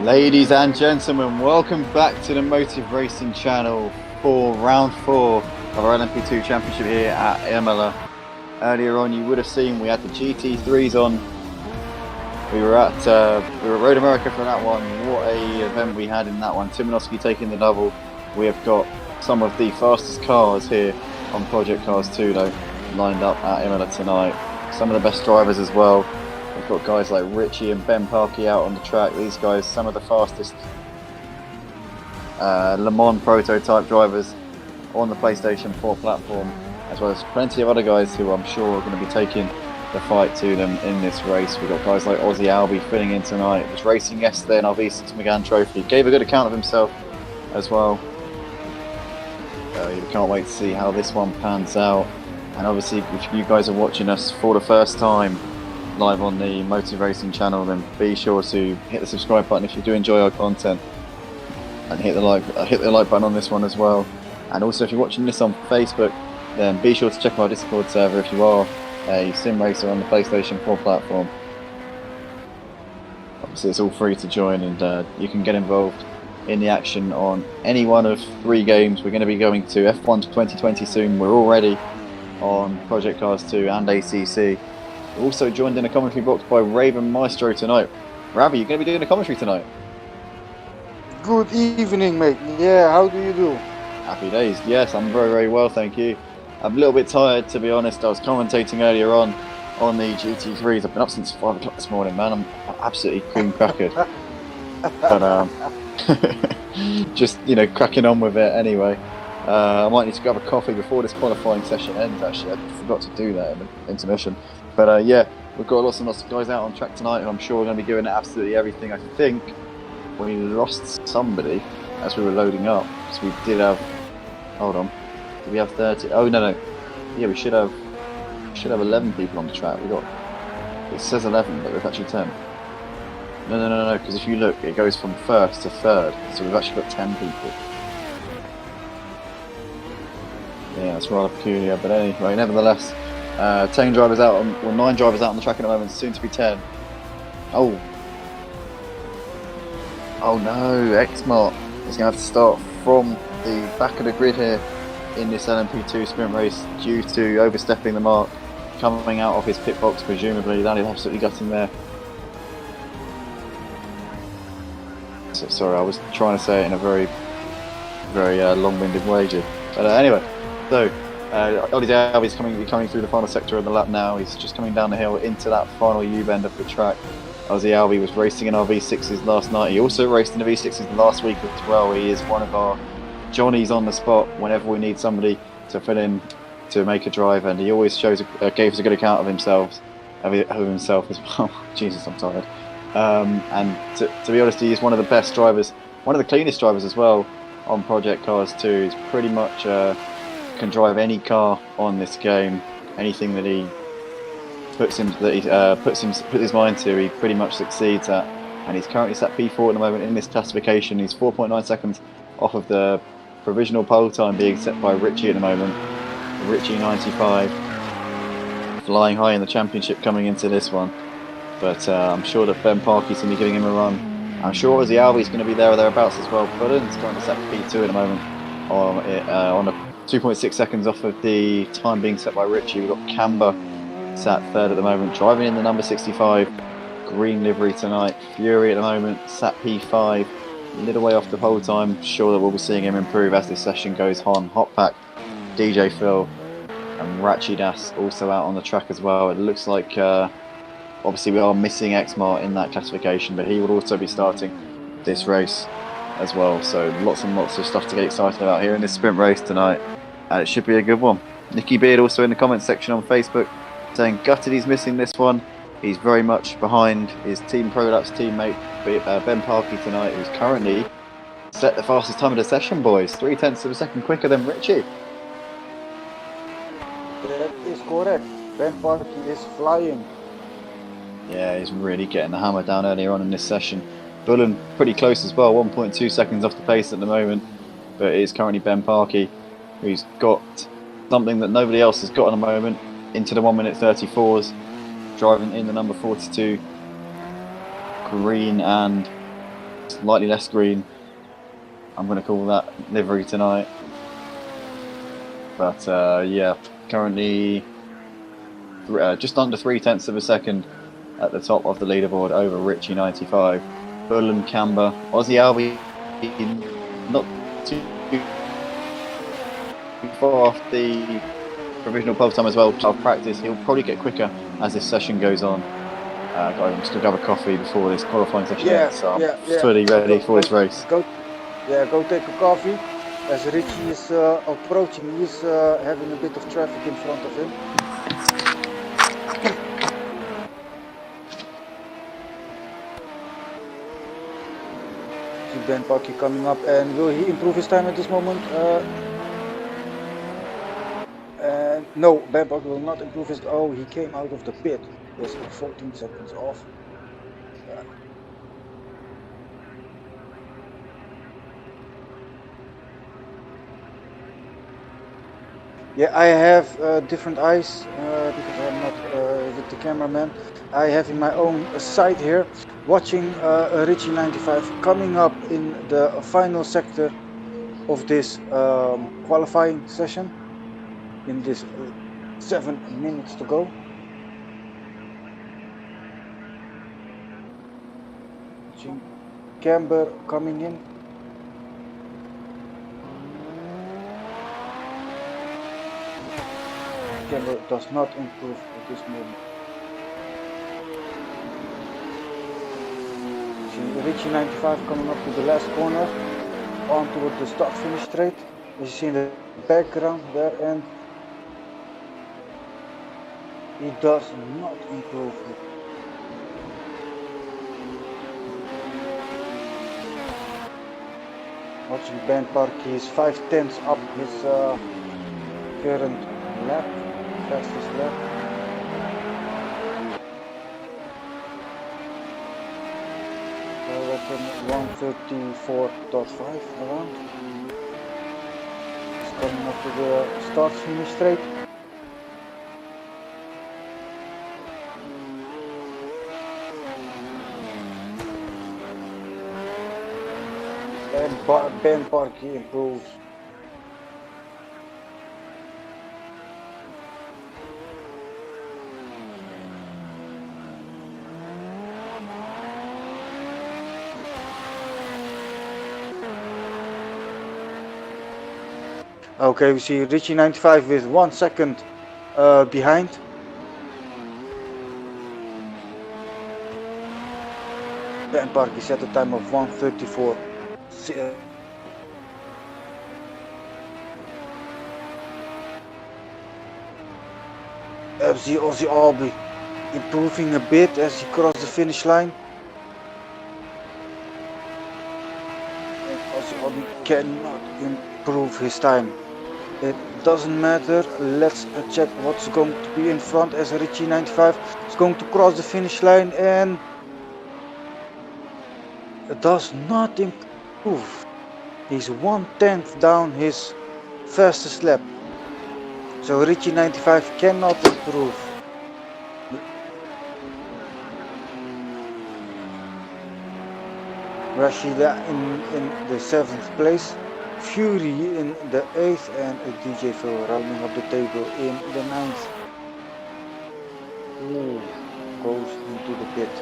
Ladies and gentlemen, welcome back to the Motive Racing channel for round 4 of our LMP2 championship here at Imola. Earlier on, you would have seen we had the GT3s on. We were at Road America for that one. What a event we had in that one. Timanowski taking the double. We have got some of the fastest cars here on Project Cars 2 though, lined up at Imola tonight. Some of the best drivers as well. We've got guys like Richie and Ben Parkey out on the track. These guys, some of the fastest Le Mans prototype drivers on the PlayStation 4 platform, as well as plenty of other guys who I'm sure are going to be taking the fight to them in this race. We've got guys like Ozzy Albi filling in tonight. Was racing yesterday in our V6 Megane Trophy. Gave a good account of himself as well. You can't wait to see how this one pans out. And obviously, if you guys are watching us for the first time live on the Motive Racing channel, then be sure to hit the subscribe button if you do enjoy our content, and hit the like button on this one as well. And also, if you're watching this on Facebook, then be sure to check our Discord server if you are a sim racer on the PlayStation 4 platform. Obviously, it's all free to join, and you can get involved in the action on any one of 3 games. We're going to be going to F1 2020 soon. We're already on Project Cars 2 and ACC. We're also joined in a commentary box by Raven Maestro tonight. Ravi, you're going to be doing a commentary tonight? Good evening, mate. Yeah, how do you do? Happy days. Yes, I'm very, very well, thank you. I'm a little bit tired, to be honest. I was commentating earlier on the GT3s. I've been up since 5 o'clock this morning, man. I'm absolutely cream crackered. But just, cracking on with it anyway. I might need to grab a coffee before this qualifying session ends, actually. I forgot to do that in the intermission. But yeah, we've got lots and lots of guys out on track tonight, and I'm sure we're going to be giving it absolutely everything. I think we lost somebody as we were loading up, because we did have... Hold on. Did we have 30? Oh, no. Yeah, we should have 11 people on the track. It says 11, but we've actually 10. No, because if you look, it goes from 1st to 3rd, so we've actually got 10 people. Yeah, that's rather peculiar, but anyway, nevertheless, 10 drivers out, 9 drivers out on the track at the moment, soon to be 10. Oh no, X-Mart is going to have to start from the back of the grid here in this LMP2 sprint race due to overstepping the mark, coming out of his pit box presumably. That is absolutely gutting there. So, sorry, I was trying to say it in a very, very long-winded way, but anyway. So, Ollie Albi is coming through the final sector of the lap now. He's just coming down the hill into that final U-bend of the track. Ozzy Albi was racing in our V6s last night. He also raced in the V6s last week as well. He is one of our Johnnies on the spot whenever we need somebody to fill in to make a drive, and he always gave us a good account of himself as well. Jesus, I'm tired. And to be honest, he is one of the best drivers, one of the cleanest drivers as well on Project Cars 2. He's pretty much can drive any car on this game. Anything that he puts his mind to, he pretty much succeeds at. And he's currently sat P4 at the moment in this classification. He's 4.9 seconds off of the provisional pole time being set by Richie at the moment. Richie 95, flying high in the championship coming into this one. But I'm sure that Ben Parkey's going to be giving him a run. I'm sure Ozzy Albi's going to be there or thereabouts as well. Bullen's currently sat P2 at the moment on a 2.6 seconds off of the time being set by Richie. We've got Camber sat 3rd at the moment, driving in the number 65 green livery tonight. Fury at the moment sat P5, a little way off the pole time. Sure that we'll be seeing him improve as this session goes on. Hotpack, DJ Phil and Ratchy Das also out on the track as well. It looks like obviously we are missing X-Mart in that classification, but he will also be starting this race as well. So lots and lots of stuff to get excited about here in this sprint race tonight, and it should be a good one. Nicky Beard also in the comments section on Facebook saying gutted he's missing this one. He's very much behind his Team Prolapse teammate Ben Parkey tonight, who's currently set the fastest time of the session, boys. 0.3 of a second quicker than Richie. That is correct. Ben Parkey is flying. Yeah, he's really getting the hammer down earlier on in this session. Bullen pretty close as well, 1.2 seconds off the pace at the moment, but it is currently Ben Parkey who's got something that nobody else has got at the moment, into the 1 minute 34s, driving in the number 42 green and slightly less green. I'm going to call that livery tonight. But yeah, currently just under 0.3 of a second at the top of the leaderboard over Richie 95. Bullen, Camber, Aussie Albie, not too far off the provisional pole time as well. I'll practice. He'll probably get quicker as this session goes on. I'm just gonna grab a coffee before this qualifying session ends, so I'm fully ready for this race. Go take a coffee. As Richie is approaching, he's having a bit of traffic in front of him. See Ben Parky coming up, and will he improve his time at this moment? No, Ben Parky will not improve his. Oh, he came out of the pit. Yes, 14 seconds off. Yeah, I have different eyes because I'm not with the cameraman. I have in my own side here, watching Richie 95 coming up in the final sector of this qualifying session. In this 7 minutes to go. Watching Camber coming in. Camber does not improve at this moment. See Richie 95 coming up to the last corner, on toward the start-finish straight. As you see in the background there, and he does not improve it. Watching Ben Parky is 5/10 up his current lap, fastest lap. I reckon 1:34.5 around. He's coming up to the start-finish straight. And Ben Parky improves. Okay, we see Richie 95 with 1 second behind. Ben Parky set a time of 1:34. Aussie Albie improving a bit as he crossed the finish line. And Aussie Albie cannot improve his time. It doesn't matter. Let's check what's going to be in front as Richie 95 is going to cross the finish line, and it does not improve. He's 1/10 down his fastest lap. So Richie 95 cannot improve. Rashida in the 7th place, Fury in the 8th, and DJ Phil rounding up the table in the 9th. Ooh, goes into the pit.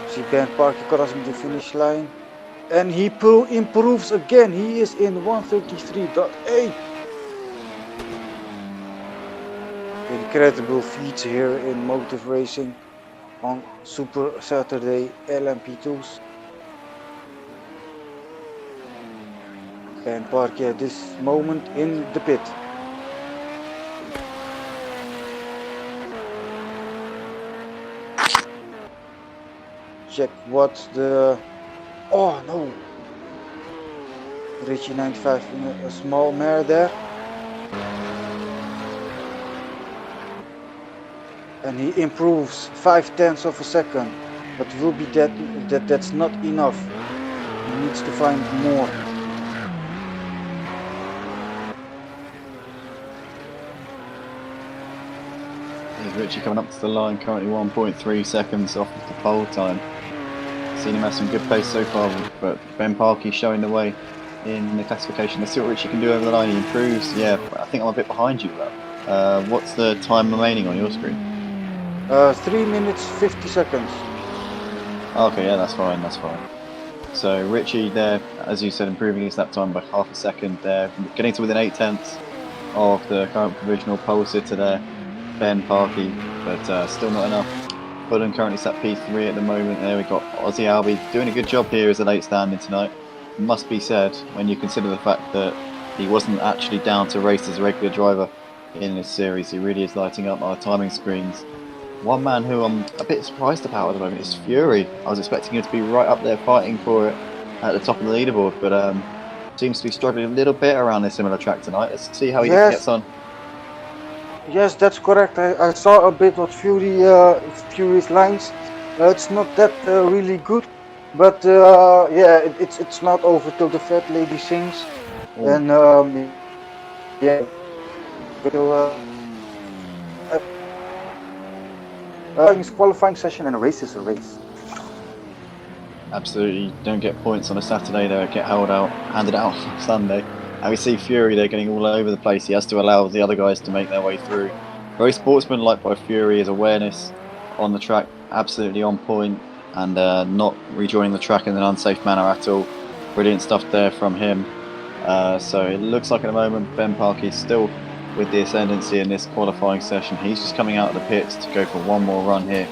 See Ben Parky crossing the finish line, and he improves again. He is in 1:33.8. Incredible feats here in motive racing on Super Saturday LMP2s. Ben Parky at this moment in the pit. Check what's the... Oh no! Richie 95 in a small mare there. And he improves 0.5 of a second, but will be that's not enough. He needs to find more. There's Richie coming up to the line, currently 1.3 seconds off of the pole time. Seen him have some good pace so far, but Ben Parkey showing the way in the classification. Let's see what Richie can do over the line. He improves. Yeah, I think I'm a bit behind you, Rob. What's the time remaining on your screen? 3 minutes 50 seconds. Okay, yeah, that's fine. That's fine. So Richie there, as you said, improving his lap time by half a second there, getting to within 8/10 of the current provisional pole sitter there, Ben Parkey, but still not enough. Bullen currently sat P3 at the moment. There we got Aussie Albie doing a good job here as a late standing tonight. Must be said when you consider the fact that he wasn't actually down to race as a regular driver in this series. He really is lighting up our timing screens. One man who I'm a bit surprised about at the moment is Fury. I was expecting him to be right up there fighting for it at the top of the leaderboard, but seems to be struggling a little bit around this similar track tonight. Let's see how he gets on. Yes, that's correct. I saw a bit of Fury's lines. It's not that really good, but yeah, it's not over till the fat lady sings, and yeah, it's qualifying session and a race is a race. Absolutely, don't get points on a Saturday there, get handed out on Sunday. And we see Fury, they're getting all over the place. He has to allow the other guys to make their way through. Very sportsmanlike by Fury, his awareness on the track absolutely on point, and not rejoining the track in an unsafe manner at all. Brilliant stuff there from him. So it looks like at the moment Ben Parkey is still with the ascendancy in this qualifying session. He's just coming out of the pits to go for one more run here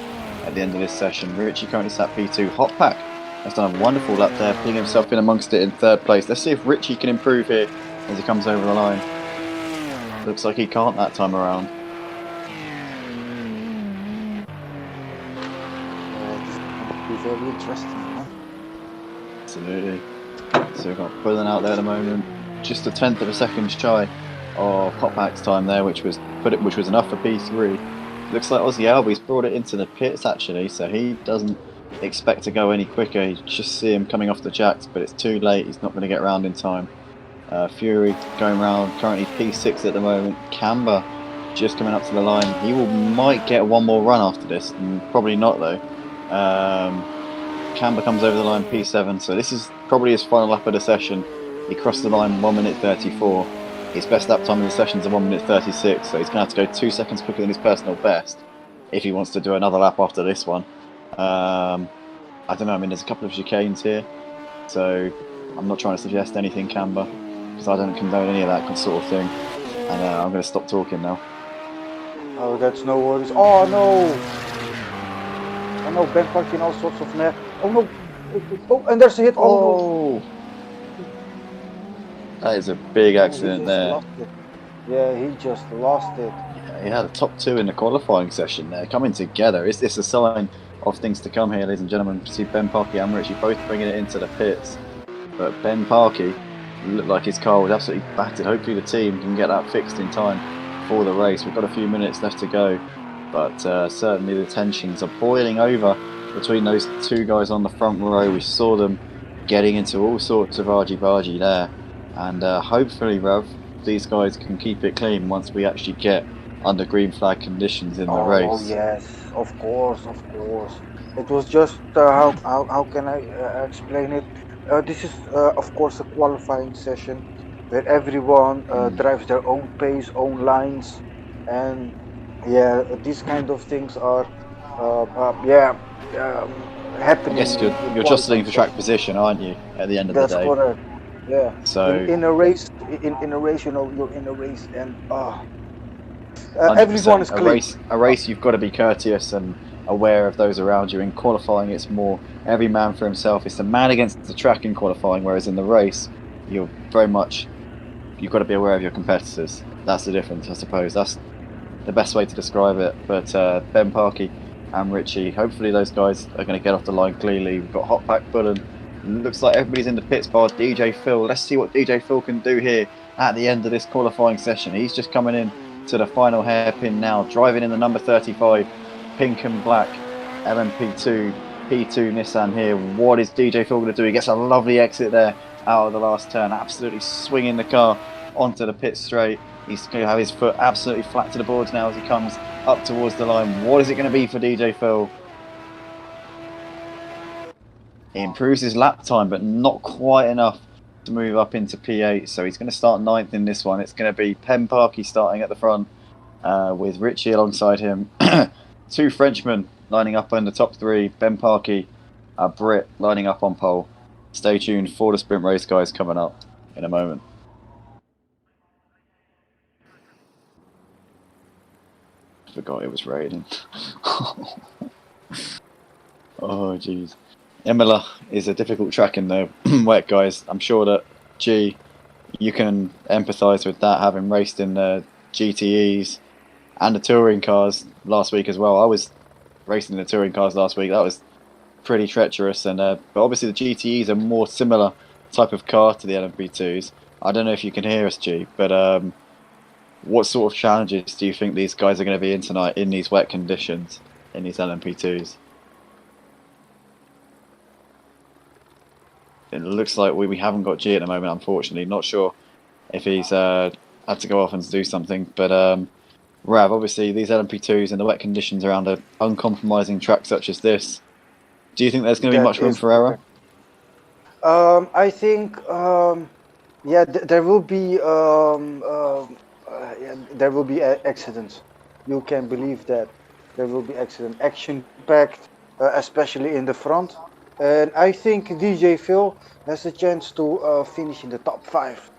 at the end of this session. Richie currently sat P2. Hotpack has done a wonderful lap there, putting himself in amongst it in third place. Let's see if Richie can improve here as he comes over the line. Looks like he can't that time around. Be very interesting, huh? Absolutely. So we've got Bullen out there at the moment, just a 1/10 of a second shy of Hotpack's time there, which was enough for P3. Looks like Aussie Albie's brought it into the pits actually, so he doesn't expect to go any quicker. You just see him coming off the jacks, but it's too late. He's not going to get round in time. Fury going round, currently P6 at the moment. Camber just coming up to the line. He might get one more run after this, probably not though. Camber comes over the line P7, so this is probably his final lap of the session. He crossed the line 1 minute 34. His best lap time in the session is 1 minute 36, so he's going to have to go 2 seconds quicker than his personal best if he wants to do another lap after this one. I don't know, I mean there's a couple of chicanes here, so I'm not trying to suggest anything, Camber, because I don't condone any of that sort of thing, and I'm going to stop talking now. Oh, that's no worries. Oh no! Oh no, Ben Parkey and all sorts of net. Oh no! Oh, and there's a hit. Oh no! That is a big accident there. Yeah, he just lost it. Yeah, he had a top 2 in the qualifying session there, coming together. Is this a sign of things to come here, ladies and gentlemen? You see Ben Parkey and Richie both bringing it into the pits, but Ben Parkey looked like his car was absolutely battered. Hopefully the team can get that fixed in time for the race. We've got a few minutes left to go, but certainly the tensions are boiling over between those two guys on the front row. We saw them getting into all sorts of argy-bargy there, and hopefully, Rev, these guys can keep it clean once we actually get under green flag conditions in the race. Oh yes, of course, of course. It was just how can I explain it? This is of course a qualifying session where everyone drives their own pace, own lines, and yeah, these kind of things are happening. I guess you're jostling for track position, aren't you? At the end of the day. That's correct. Yeah. So in a race, you know, you're in a race, and everyone is clean. A race, you've got to be courteous and aware of those around you. In qualifying, it's more every man for himself. It's the man against the track in qualifying, whereas in the race, you've got to be aware of your competitors. That's the difference, I suppose. That's the best way to describe it. But Ben Parkey and Richie, hopefully those guys are going to get off the line cleanly. We've got Hotpack, Bullen. Looks like everybody's in the pits bar. DJ Phil. Let's see what DJ Phil can do here at the end of this qualifying session. He's just coming in to the final hairpin now, driving in the number 35, pink and black LMP2 P2 Nissan here. What is DJ Phil going to do? He gets a lovely exit there out of the last turn, absolutely swinging the car onto the pit straight. He's going to have his foot absolutely flat to the boards now as he comes up towards the line. What is it going to be for DJ Phil? He improves his lap time, but not quite enough to move up into P8. So he's going to start 9th in this one. It's going to be Pen Parky starting at the front with Richie alongside him. 2 Frenchmen lining up in the top 3. Ben Parky, a Brit lining up on pole. Stay tuned for the sprint race, guys, coming up in a moment. Forgot it was raining. Oh, jeez. Imola is a difficult track in the wet, guys. I'm sure that, G, you can empathise with that, having raced in the GTEs and the touring cars last week as well. I was racing in the touring cars last week. That was pretty treacherous, and but obviously the GTEs are more similar type of car to the LMP2s. I don't know if you can hear us, G, but what sort of challenges do you think these guys are going to be in tonight in these wet conditions in these LMP2s? It looks like we haven't got G at the moment, unfortunately. Not sure if he's had to go off and do something. But Rav, obviously these LMP2s in the wet conditions around an uncompromising track such as this, do you think there's going to be much room for error? I think, yeah, there will be accidents. You can believe that there will be accidents, action-packed, especially in the front. And I think DJ Phil has a chance to finish in the top 5.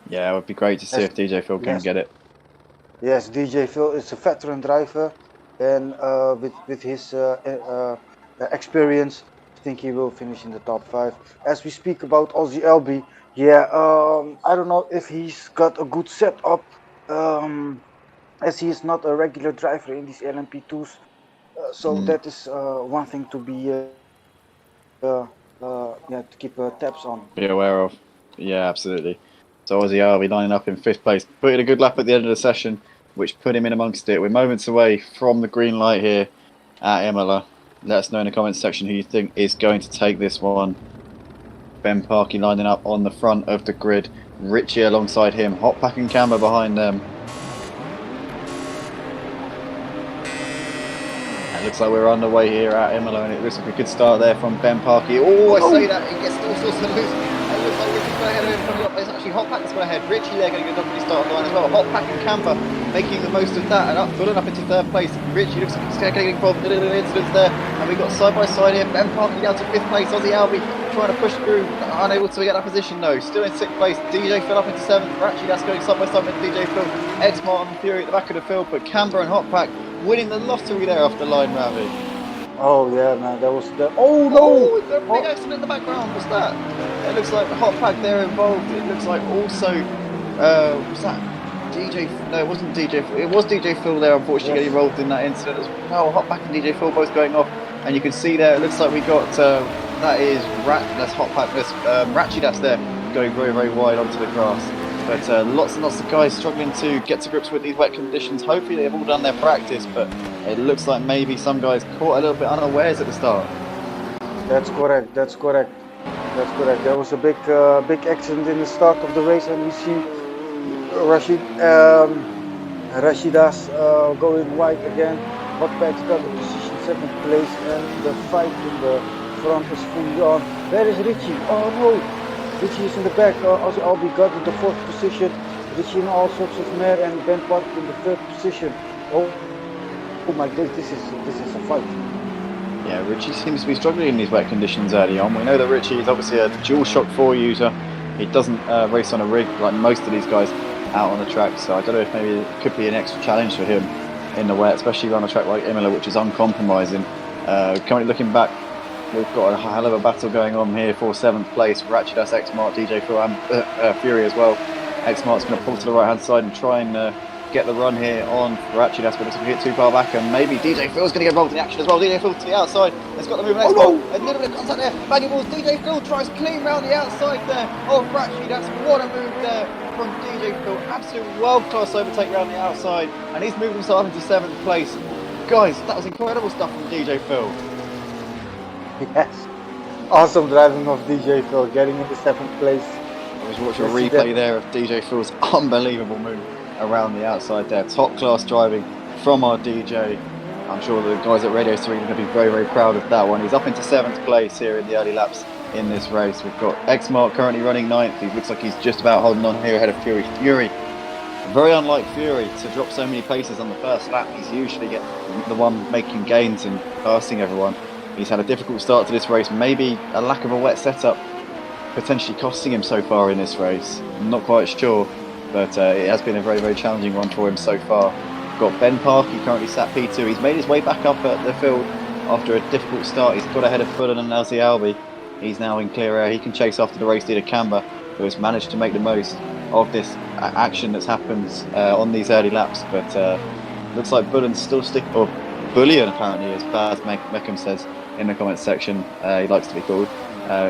Yeah, it would be great to see if DJ Phil can get it. Yes, DJ Phil is a veteran driver, and with his experience, I think he will finish in the top 5. As we speak about Aussie LB, yeah, I don't know if he's got a good setup, as he is not a regular driver in these LMP2s. So that is one thing to be to keep tabs on. Be aware of. Yeah, absolutely. So Aussie LB lining up in 5th place, putting a good lap at the end of the session, which put him in amongst it. We're moments away from the green light here at Imola. Let us know in the comments section who you think is going to take this one. Ben Parky lining up on the front of the grid. Richie alongside him. Hot Pack and Camber behind them. It looks like we're underway here at Imola, and it looks like a good start there from Ben Parky. Oh, I say that, he gets all sorts of loose. It looks like Richie's going ahead of him coming up. It's actually Hot Pack that's going ahead. Richie there getting a good start on the line as well. Hot Pack and Camber making the most of that and pulling up into 3rd place. Richie looks like he's getting involved in a little incidents there. And we've got side by side here. Ben Parky down to 5th place. Aussie Albie trying to push through, unable to get that position though. Still in 6th place. DJ Phil up into 7th. Actually, that's going side by side with DJ Phil. X Martin Fury at the back of the field, but Camber and Hot Pack winning the lottery there off the line, Ravi. Oh yeah, man, that was the. Oh no! Oh, is there a big accident in the background? What's that? It looks like the Hot Pack there involved. It looks like also, was that DJ? No, it wasn't DJ. It was DJ Phil there, unfortunately, getting involved in that incident as well. Hot Pack and DJ Phil both going off, and you can see there. It looks like we got that's Hot Pack. That's Ratchy that's there going very very wide onto the grass. But lots and lots of guys struggling to get to grips with these wet conditions. Hopefully they've all done their practice, but it looks like maybe some guys caught a little bit unawares at the start. That's correct. There was a big accident in the start of the race, and we see Rashidas going wide again. Hotpack's got the position 7th place, and the fight in the front is fully on. Where is Richie? Oh no! Richie is in the back. Also, Albie got in the 4th position. Richie in all sorts of mare, and Ben Park in the 3rd position. Oh my God, this is a fight. Yeah, Richie seems to be struggling in these wet conditions early on. We know that Richie is obviously a dual shock 4 user. He doesn't race on a rig like most of these guys out on the track, so I don't know if maybe it could be an extra challenge for him in the wet, especially on a track like Imola, which is uncompromising. Currently looking back, we've got a hell of a battle going on here for 7th place. Ratchet, X-Mart, DJ Phil and Fury as well. X-Mart's going to pull to the right hand side and try and get the run here on Ratchet, but it's going to get too far back, and maybe DJ Phil's going to get involved in the action as well. DJ Phil to the outside, it's got the move next ball. A little bit of contact there, banging balls. DJ Phil tries clean round the outside there of Ratchet. That's what a move there from DJ Phil. Absolute world class overtake round the outside, and he's moved himself up into 7th place. Guys, that was incredible stuff from DJ Phil. Yes, awesome driving of DJ Phil, getting into 7th place. I was watching a replay there of DJ Phil's unbelievable move around the outside there. Top class driving from our DJ. I'm sure the guys at Radio 3 are going to be very, very proud of that one. He's up into 7th place here in the early laps in this race. We've got X-Mark currently running 9th. He looks like he's just about holding on here ahead of Fury. Fury, very unlike Fury to drop so many places on the first lap. He's usually the one making gains and passing everyone. He's had a difficult start to this race. Maybe a lack of a wet setup potentially costing him so far in this race. I'm not quite sure, but it has been a very, very challenging one for him so far. Got Ben Parky currently sat P2. He's made his way back up at the field after a difficult start. He's got ahead of Fulham and Ozzy Albi. He's now in clear air. He can chase after the race leader Camber, who has managed to make the most of this action that's happened on these early laps. But looks like Bullen's still or Bullion apparently, as Baz Meckham says in the comments section, he likes to be called,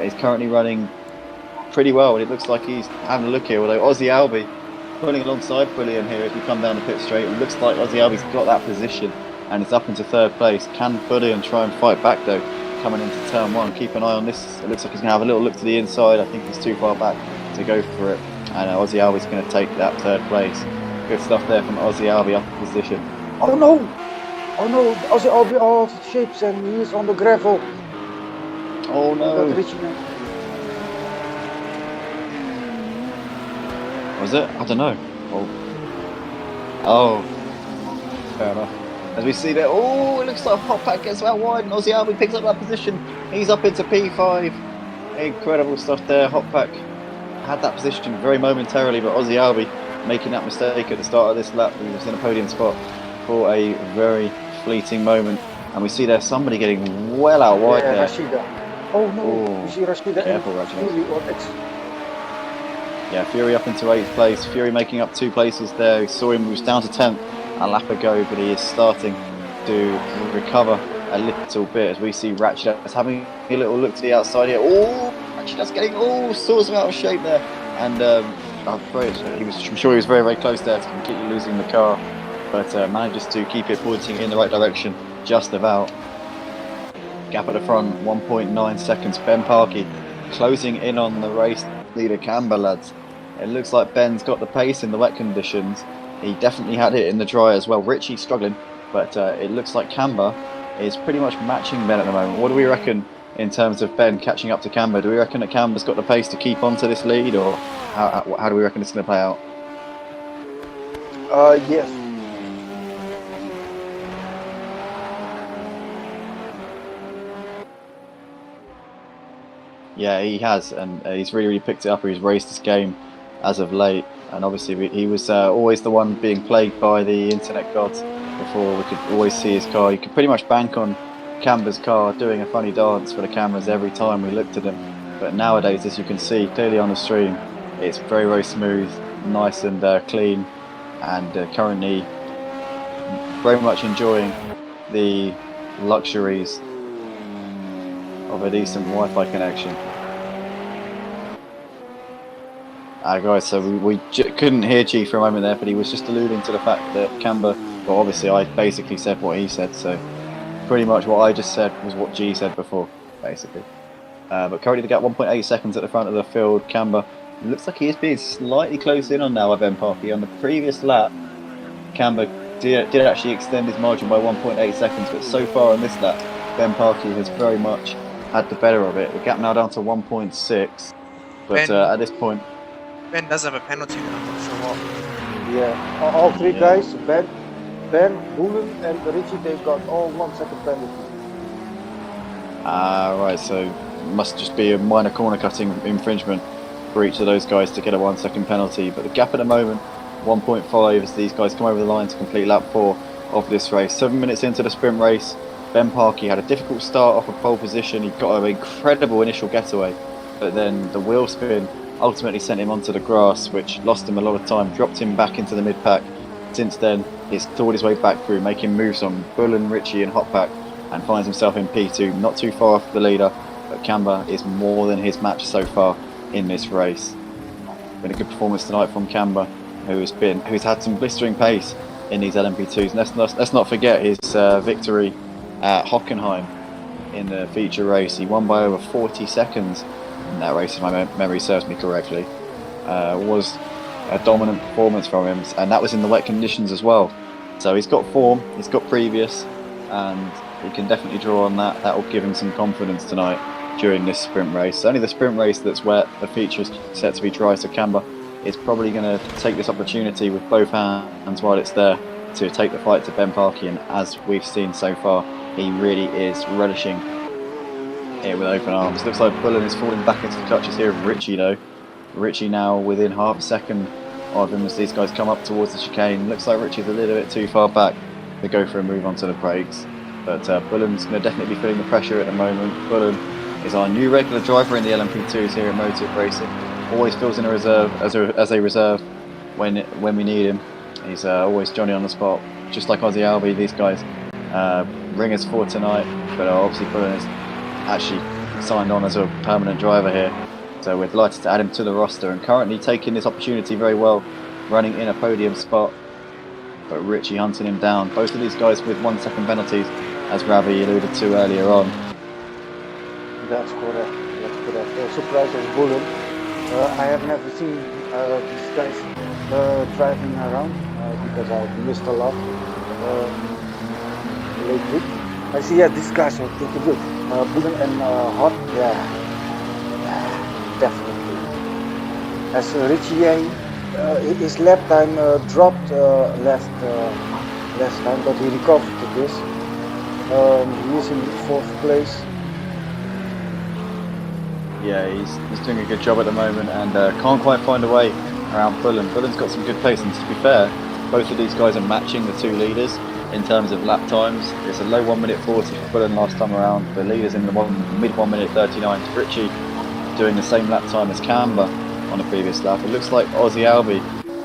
is currently running pretty well. And it looks like he's having a look here, although Ozzy Albi pulling alongside Bullion here as we come down the pit straight. It looks like Ozzy Albi's got that position and it's up into 3rd place. Can Bullion try and fight back though, coming into turn 1? Keep an eye on this. It looks like he's going to have a little look to the inside. I think he's too far back to go for it. And Ozzy Albi's going to take that 3rd place. Good stuff there from Ozzy Albi up in position. Oh no! Oh no! Ozzy Albi all shapes and he is on the gravel. Oh no! Was it? I don't know. Oh. Fair enough. As we see there, it looks like Hotpack gets out wide and Ozzy Albi picks up that position. He's up into P5. Incredible stuff there. Hotpack had that position very momentarily, but Ozzy Albi making that mistake at the start of this lap. He was in a podium spot for a very fleeting moment. And we see there somebody getting well out wide there. Rashida. Oh no, you see Rashida. Careful, Yeah, Fury up into 8th place. Fury making up 2 places there. We saw him, he was down to 10th a lap ago, but he is starting to recover a little bit as we see Ratchet having a little look to the outside here. Ratchet's getting all sorts of out of shape there. And I'm sure he was very, very close there to completely losing the car, but manages to keep it pointing in the right direction just about. Gap at the front, 1.9 seconds. Ben Parky closing in on the race leader Camber, lads. It looks like Ben's got the pace in the wet conditions. He definitely had it in the dry as well. Richie struggling, but it looks like Camber is pretty much matching Ben at the moment. What do we reckon in terms of Ben catching up to Camber? Do we reckon that Camber's got the pace to keep on to this lead, or how do we reckon it's going to play out? Yes. Yeah, he has, and he's really picked it up. He's raised his game as of late, and obviously he was always the one being plagued by the internet gods before. We could always see his car. You could pretty much bank on Camber's car doing a funny dance for the cameras every time we looked at him. But nowadays, as you can see clearly on the stream, it's very, very smooth, nice and clean, and currently very much enjoying the luxuries of a decent Wi-Fi connection. Guys, so we couldn't hear G for a moment there, but he was just alluding to the fact that Camber, well, obviously I basically said what he said, so pretty much what I just said was what G said before, basically. But currently they got 1.8 seconds at the front of the field. Camber looks like he is being slightly close in on now by Ben Parky. On the previous lap, Camber did actually extend his margin by 1.8 seconds, but so far on this lap, Ben Parky has very much had the better of it. The gap now down to 1.6, but at this point, Ben does have a penalty now, I'm not sure what. Yeah, all 3 guys, Ben, Bullen and Richie, they've got all 1 second penalty. Right, so must just be a minor corner cutting infringement for each of those guys to get a 1 second penalty. But the gap at the moment, 1.5, as these guys come over the line to complete lap 4 of this race. 7 minutes into the sprint race, Ben Parky had a difficult start off of pole position. He got an incredible initial getaway, but then the wheel spin ultimately sent him onto the grass, which lost him a lot of time, dropped him back into the mid-pack. Since then, he's clawed his way back through, making moves on Bullen, Richie and Hotpack, and finds himself in P2, not too far off the leader, but Camber is more than his match so far in this race. Been a good performance tonight from Camber, who's had some blistering pace in these LMP2s. Let's not forget his victory at Hockenheim in the feature race. He won by over 40 seconds in that race, if my memory serves me correctly. Was a dominant performance from him, and that was in the wet conditions as well. So he's got form, he's got previous, and he can definitely draw on that. That will give him some confidence tonight during this sprint race. Only the sprint race that's where the feature is set to be dry, so Camber is probably going to take this opportunity with both hands while it's there to take the fight to Ben Parkey, and as we've seen so far, he really is relishing it with open arms. Looks like Bullen is falling back into the clutches here of Richie though. Richie now within half a second of him as these guys come up towards the chicane. Looks like Richie's a little bit too far back to go for a move onto the brakes, but Bullen's going to definitely be feeling the pressure at the moment. Bullen is our new regular driver in the LMP2s here at Motive Racing. Always fills in a reserve as a reserve when we need him. He's always Johnny on the spot, just like Ozzy Albi. These guys ring us for tonight, but obviously Bullen is actually signed on as a permanent driver here, so we're delighted to add him to the roster, and currently taking this opportunity very well, running in a podium spot, but Richie hunting him down. Both of these guys with 1 second penalties, as Ravi alluded to earlier on. That's correct. That's correct. Surprise of Bullen. I have never seen these guys driving around because I've missed a lot lately. I see, yeah, these guys are pretty good. Bullen and Hot, yeah, definitely. As Richie, his lap time dropped last time, but he recovered to this. He is in 4th place. Yeah, he's doing a good job at the moment, and can't quite find a way around Bullen. Bullen's got some good pace, and to be fair, both of these guys are matching the two leaders in terms of lap times. It's a low 1 minute 40 for Bullen last time around. The leader's in the mid 1 minute 39. Richie doing the same lap time as Camber on the previous lap. It looks like Ozzy Albi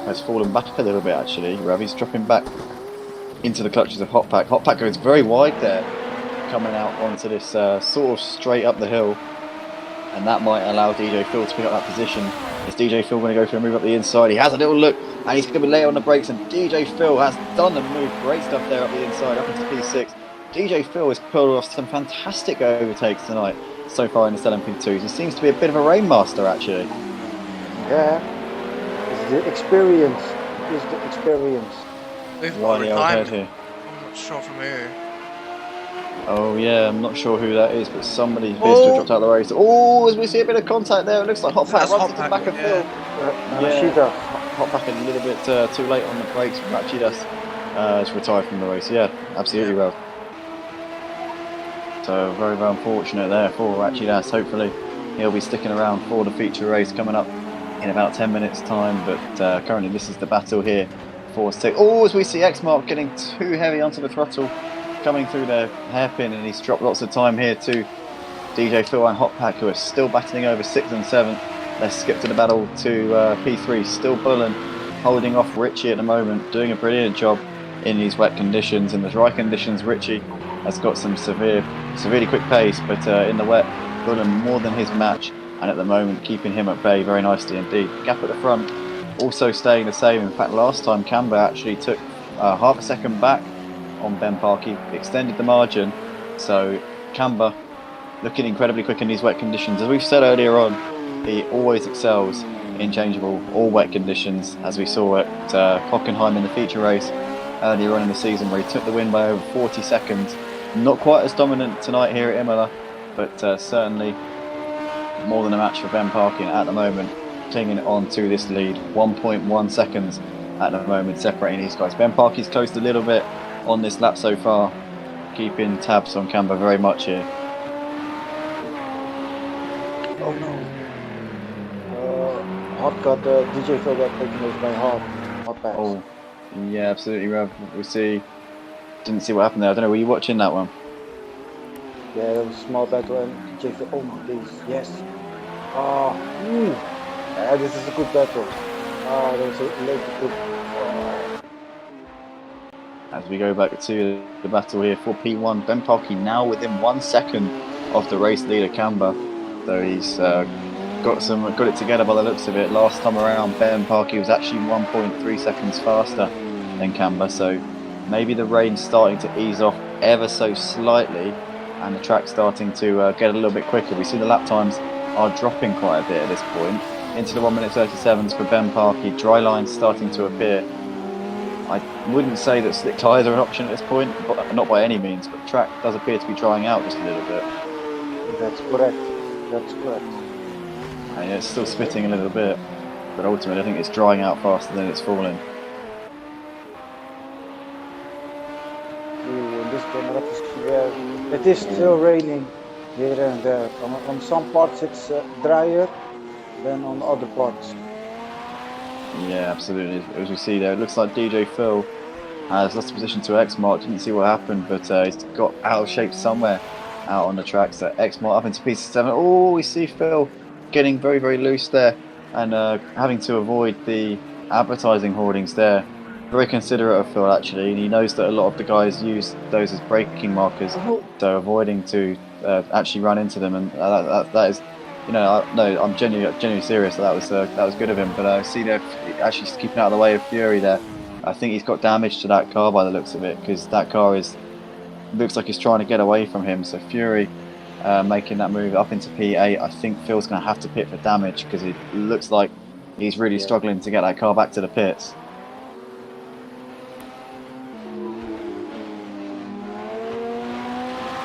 has fallen back a little bit actually. Ravi's dropping back into the clutches of Hot Pack. Hot Pack goes very wide there, coming out onto this sort of straight up the hill, and that might allow DJ Phil to pick up that position. Is DJ Phil going to go for a move up the inside? He has a little look, and he's going to be late on the brakes, and DJ Phil has done the move. Great stuff there up the inside, up into P6. DJ Phil has pulled off some fantastic overtakes tonight so far in this LMP2. He seems to be a bit of a rainmaster actually. Yeah, it's the experience. It's the experience. We've got Wily a old time. head here. I'm not sure from who. Oh yeah, I'm not sure who that is, but somebody appears to have dropped out of the race. Oh, as we see a bit of contact there, it looks like Hot Pack runs into the back of Phil. Shida. Hot Pack a little bit too late on the brakes. Rachidas has retired from the race. Yeah, absolutely well. So very, very unfortunate there for Rachidas. Hopefully he'll be sticking around for the feature race coming up in about 10 minutes time, but currently this is the battle here for 6. Oh, as we see X-Mark getting too heavy onto the throttle, coming through the hairpin, and he's dropped lots of time here to DJ Phil and Hot Pack, who are still battling over 6th and 7th. Let's skip to the battle to P3. Still Bullen holding off Richie at the moment, doing a brilliant job in these wet conditions. In the dry conditions, Richie has got some severely quick pace, but in the wet, Bullen more than his match, and at the moment keeping him at bay very nicely indeed. Gap at the front also staying the same. In fact, last time Camber actually took half a second back on Ben Parkey, extended the margin, so Camber looking incredibly quick in these wet conditions. As we've said earlier on, he always excels in changeable all wet conditions, as we saw at Hockenheim in the feature race earlier on in the season, where he took the win by over 40 seconds. Not quite as dominant tonight here at Imola, but certainly more than a match for Ben Parkey at the moment, clinging on to this lead. 1.1 seconds at the moment separating these guys. Ben Parkey's closed a little bit on this lap so far, keeping tabs on Camber very much here. Oh no. Hot got DJ Phil got taken over by Hot Pack. Oh, yeah, absolutely, Rev. We see. Didn't see what happened there. I don't know. Were you watching that one? Yeah, there was a small battle and DJ Phil. Oh my days, yes. Yeah, this is a good battle. There was a late good. As we go back to the battle here for P1, Ben Parkey now within 1 second of the race leader Camber. So he's got it together by the looks of it. Last time around, Ben Parkey was actually 1.3 seconds faster than Camber. So maybe the rain's starting to ease off ever so slightly, and the track's starting to get a little bit quicker. We see the lap times are dropping quite a bit at this point, into the 1 minute 37s for Ben Parkey. Dry lines starting to appear I wouldn't say that slick tyres are an option at this point, but not by any means. But the track does appear to be drying out just a little bit. That's correct. That's correct. And it's still spitting a little bit, but ultimately I think it's drying out faster than it's falling. This camera is yeah, it is still raining here and there. On some parts it's drier than on other parts. Yeah, absolutely. As we see there, it looks like DJ Phil has lost position to X-Mark. Didn't see what happened, but he's got out of shape somewhere out on the track. So X-Mark up into P7. Oh, we see Phil getting very, very loose there and having to avoid the advertising hoardings there. Very considerate of Phil, actually, and he knows that a lot of the guys use those as braking markers, so avoiding to actually run into them, and that is, you know, no, I'm genuinely serious. That was good of him. But I see there actually keeping out of the way of Fury there. I think he's got damage to that car by the looks of it, because that car looks like he's trying to get away from him. So Fury making that move up into P8. I think Phil's going to have to pit for damage, because it looks like he's really struggling to get that car back to the pits.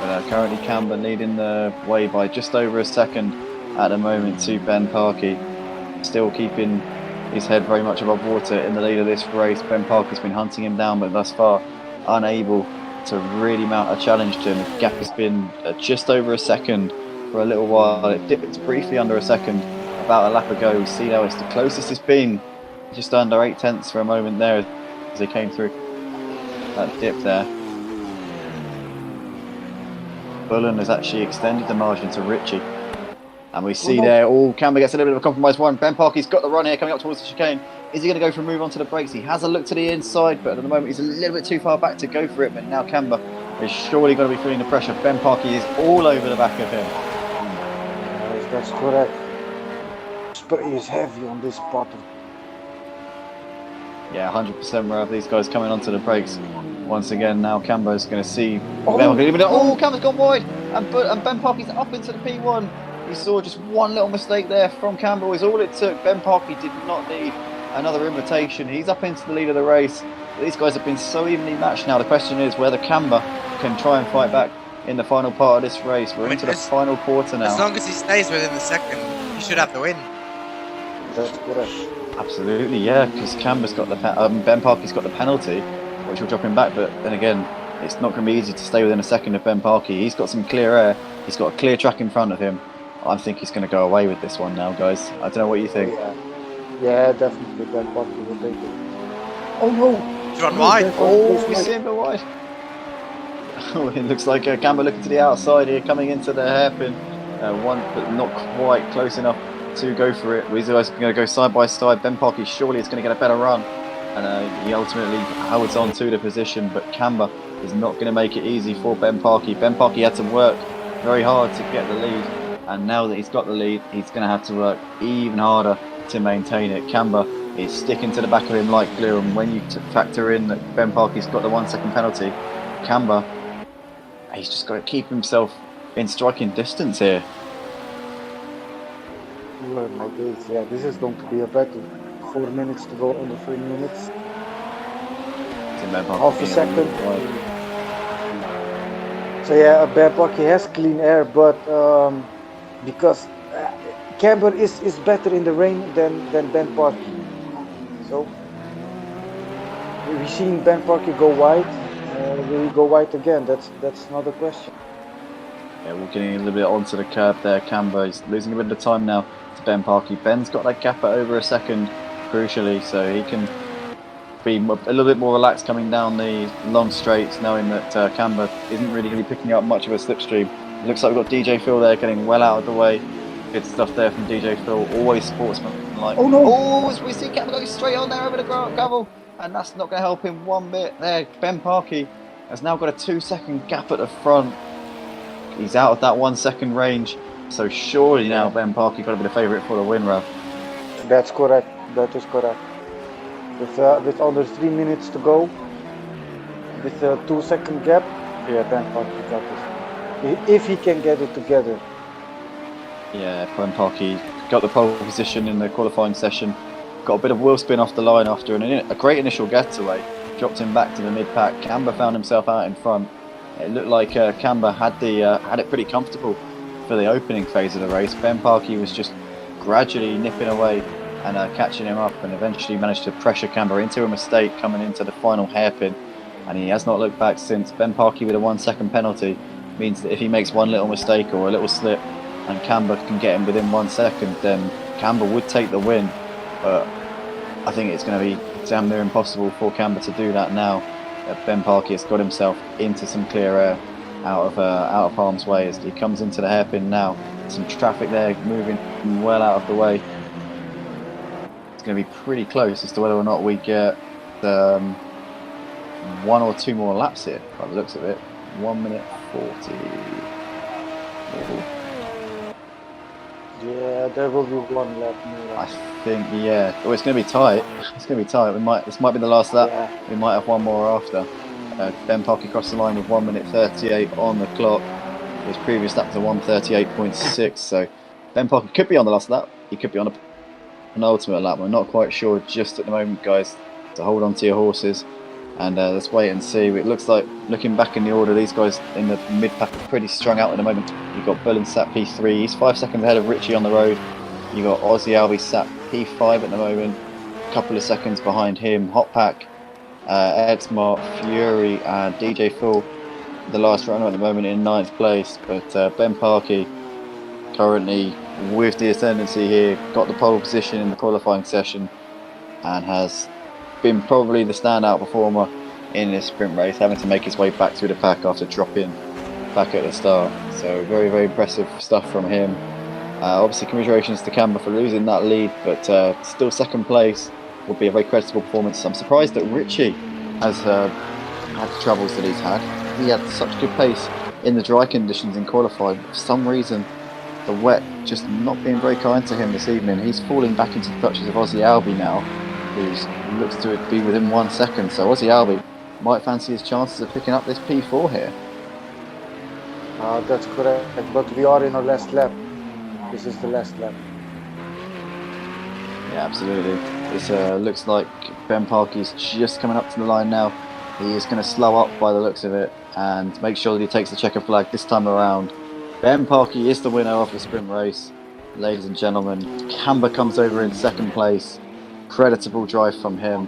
But currently Camber leading the way by just over a second at the moment to Ben Parkey, still keeping his head very much above water in the lead of this race. Ben Parker's been hunting him down, but thus far unable to really mount a challenge to him. The gap has been just over a second for a little while. It dipped briefly under a second about a lap ago. We see now it's the closest it's been, just under 8 tenths for a moment there as they came through that dip there. Bullen has actually extended the margin to Ritchie. And we see there, Camber gets a little bit of a compromise one. Ben Parkey's got the run here coming up towards the chicane. Is he going to go for a move onto the brakes? He has a look to the inside, but at the moment he's a little bit too far back to go for it. But now Camber is surely going to be feeling the pressure. Ben Parkey is all over the back of him. Yes, that's correct. Spray is heavy on this part. Yeah, 100% Rav. These guys coming onto the brakes. Once again, now Camber's going to see... Camber's gone wide! And Ben Parkey's up into the P1. You saw just one little mistake there from Camber is all it took. Ben Parkey did not need another invitation. He's up into the lead of the race. These guys have been so evenly matched now. The question is whether Camber can try and fight back in the final part of this race. We're into the final quarter now. As long as he stays within the second, he should have the win. That's correct. Absolutely, yeah, because Camber's got Ben Parkey's got the penalty, which will drop him back. But then again, it's not going to be easy to stay within a second of Ben Parkey. He's got some clear air. He's got a clear track in front of him. I think he's going to go away with this one now, guys. I don't know what you think. Yeah, definitely. Ben Parkey will take it. Oh no! He's run wide. Oh, we see him go wide. Oh, it looks like Camber looking to the outside here, coming into the hairpin. One, but not quite close enough to go for it. These guys are going to go side by side. Ben Parkey surely is going to get a better run. And he ultimately holds on to the position, but Camber is not going to make it easy for Ben Parkey. Ben Parkey had to work very hard to get the lead. And now that he's got the lead, he's going to have to work even harder to maintain it. Camber is sticking to the back of him like glue, and when you factor in that Ben Parkey's got the 1 second penalty, Camber, he's just got to keep himself in striking distance here. Oh my days, yeah, this is going to be a battle. 4 minutes to go, under 4 minutes. Half a second. So yeah, Ben Parkey has clean air, but because Camber is better in the rain than Ben Parkey. So we've seen Ben Parkey go wide. Will he go wide again? That's another question. Yeah, we're getting a little bit onto the curb there. Camber is losing a bit of time now to Ben Parkey. Ben's got that gap at over a second, crucially, so he can be a little bit more relaxed coming down the long straights, knowing that Camber isn't really going to be picking up much of a slipstream. It looks like we've got DJ Phil there getting well out of the way. Good stuff there from DJ Phil, always sportsman-like. Oh no! Oh, we see Camber going straight on there over the gravel, and that's not going to help him one bit there. Ben Parkey has now got a 2 second gap at the front. He's out of that 1 second range, so surely now Ben Parkey got to be the favourite for the win, Rav. That's correct. That is correct. With under 3 minutes to go, with a 2 second gap, yeah, Ben Parkey got this. If he can get it together. Yeah, Ben Parkey got the pole position in the qualifying session. Got a bit of wheel spin off the line after a great initial getaway. dropped him back to the mid-pack. Camber found himself out in front. It looked like Camber had it pretty comfortable for the opening phase of the race. Ben Parkey was just gradually nipping away and catching him up, and eventually managed to pressure Camber into a mistake coming into the final hairpin, and he has not looked back since. Ben Parkey with a 1 second penalty means that if he makes one little mistake or a little slip and Camber can get him within 1 second, then Camber would take the win. But I think it's going to be damn near impossible for Camber to do that now. Ben Parkey has got himself into some clear air out of harm's way as he comes into the hairpin now. Some traffic there moving well out of the way. It's going to be pretty close as to whether or not we get 1 or 2 more laps here by the looks of it. 1 minute 40. Yeah, there will be 1 lap more. I think, yeah. Oh, it's going to be tight. It's going to be tight. This might be the last lap. Yeah. We might have 1 more after. Ben Parkey crossed the line with 1 minute 38 on the clock. His previous lap to 1:38.6. So Ben Parkey could be on the last lap. He could be on a penultimate lap. We're not quite sure just at the moment, guys. So hold on to your horses and let's wait and see. It looks like, looking back in the order, these guys in the mid-pack are pretty strung out at the moment. You've got Bullen sat P3. He's 5 seconds ahead of Richie on the road. You've got Aussie Albi sat P5 at the moment. A couple of seconds behind him. Hot Pack, X-Mart, Fury and DJ Full, the last runner at the moment, in 9th place. But Ben Parkey currently with the ascendancy here, got the pole position in the qualifying session and has been probably the standout performer in this sprint race, having to make his way back through the pack after dropping back at the start. So very, very impressive stuff from him. Obviously commiserations to Camber for losing that lead, but still 2nd place would be a very creditable performance. I'm surprised that Richie has had the troubles that he's had. He had such good pace in the dry conditions in qualifying. For some reason, the wet just not being very kind to him this evening. He's falling back into the clutches of Aussie Albi now, who looks to be within 1 second. So Aussie Albi might fancy his chances of picking up this P4 here. That's correct, but we are in our last lap. This is the last lap. Yeah, absolutely. This looks like Ben Parkey's just coming up to the line now. He is going to slow up by the looks of it and make sure that he takes the checker flag this time around. Ben Parkey is the winner of the sprint race, ladies and gentlemen. Camber comes over in 2nd place. Creditable drive from him.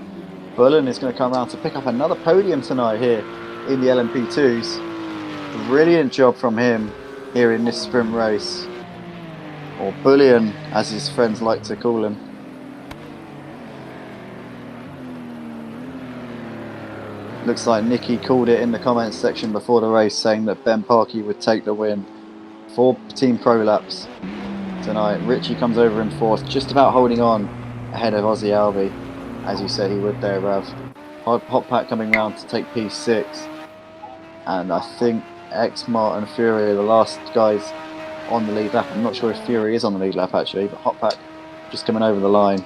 Bullen is going to come around to pick up another podium tonight here in the LMP2s. Brilliant job from him here in this sprint race, or Bullion as his friends like to call him. Looks like Nicky called it in the comments section before the race, saying that Ben Parkey would take the win. 4 Team Pro laps tonight. Richie comes over in 4th, just about holding on ahead of Aussie Albi, as you said he would there, Rav. Hot Pack coming round to take P6, and I think X-Mart and Fury are the last guys on the lead lap. I'm not sure if Fury is on the lead lap actually, but Hot Pack just coming over the line.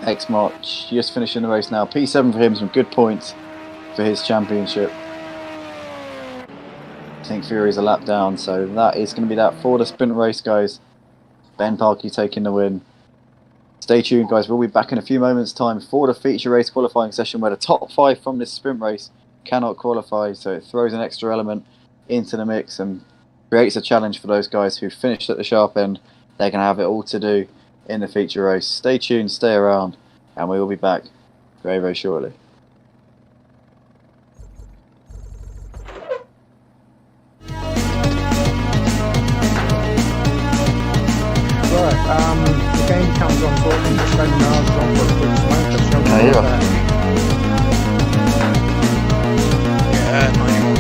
X-Mart just finishing the race now. P7 for him, some good points for his championship. I think Fury's a lap down, so that is going to be that for the sprint race, guys. Ben Parkey taking the win. Stay tuned, guys. We'll be back in a few moments' time for the feature race qualifying session, where the top 5 from this sprint race cannot qualify, so it throws an extra element into the mix and creates a challenge for those guys who finished at the sharp end. They're going to have it all to do in the feature race. Stay tuned, stay around, and we will be back very, very shortly. The game comes on shortly. Just let me know. I've got a quick smoke. Just go Yeah, over yeah. there. Not anymore.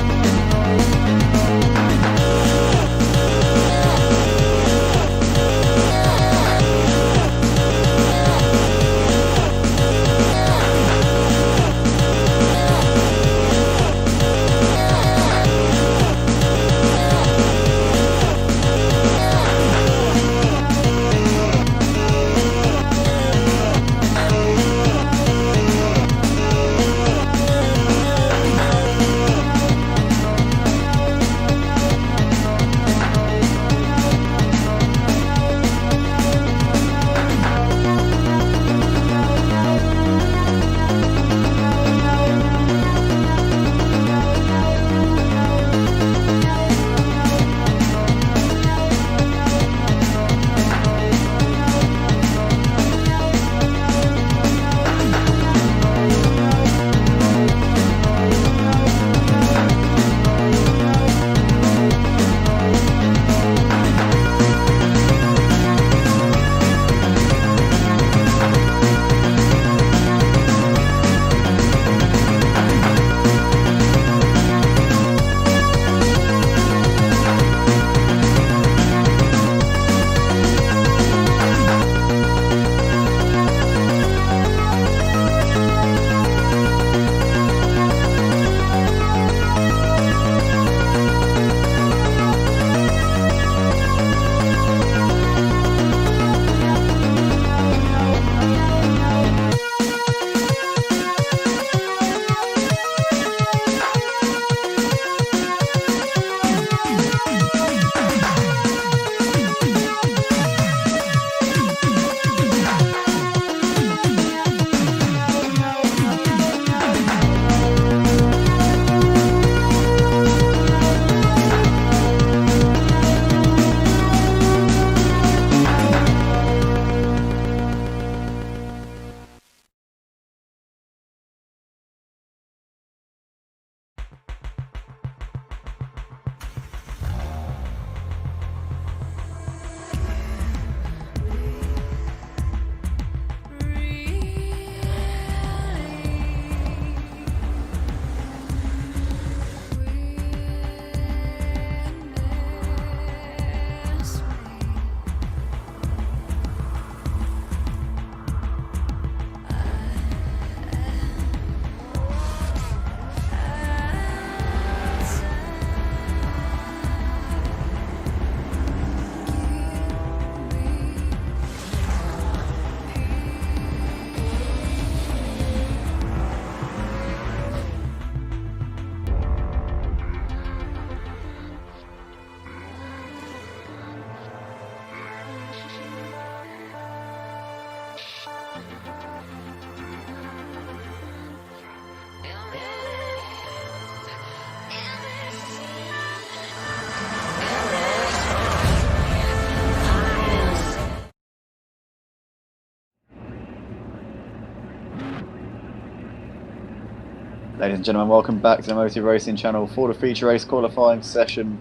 Ladies and gentlemen, welcome back to the Motive Racing channel for the feature race qualifying session.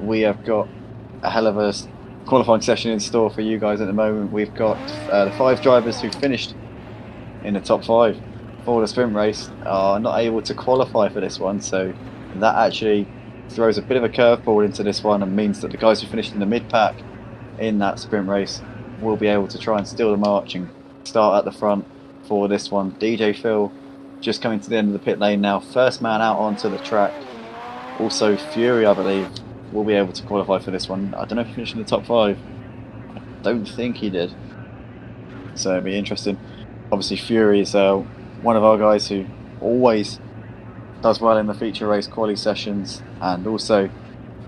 We have got a hell of a qualifying session in store for you guys at the moment. We've got the 5 drivers who finished in the top 5 for the sprint race are not able to qualify for this one, so that actually throws a bit of a curveball into this one and means that the guys who finished in the mid-pack in that sprint race will be able to try and steal the march and start at the front for this one. DJ Phil just coming to the end of the pit lane now, first man out onto the track. Also Fury, I believe, will be able to qualify for this one. I don't know if he finished in the top 5. I don't think he did, so it'll be interesting. Obviously Fury is one of our guys who always does well in the feature race quali sessions, and also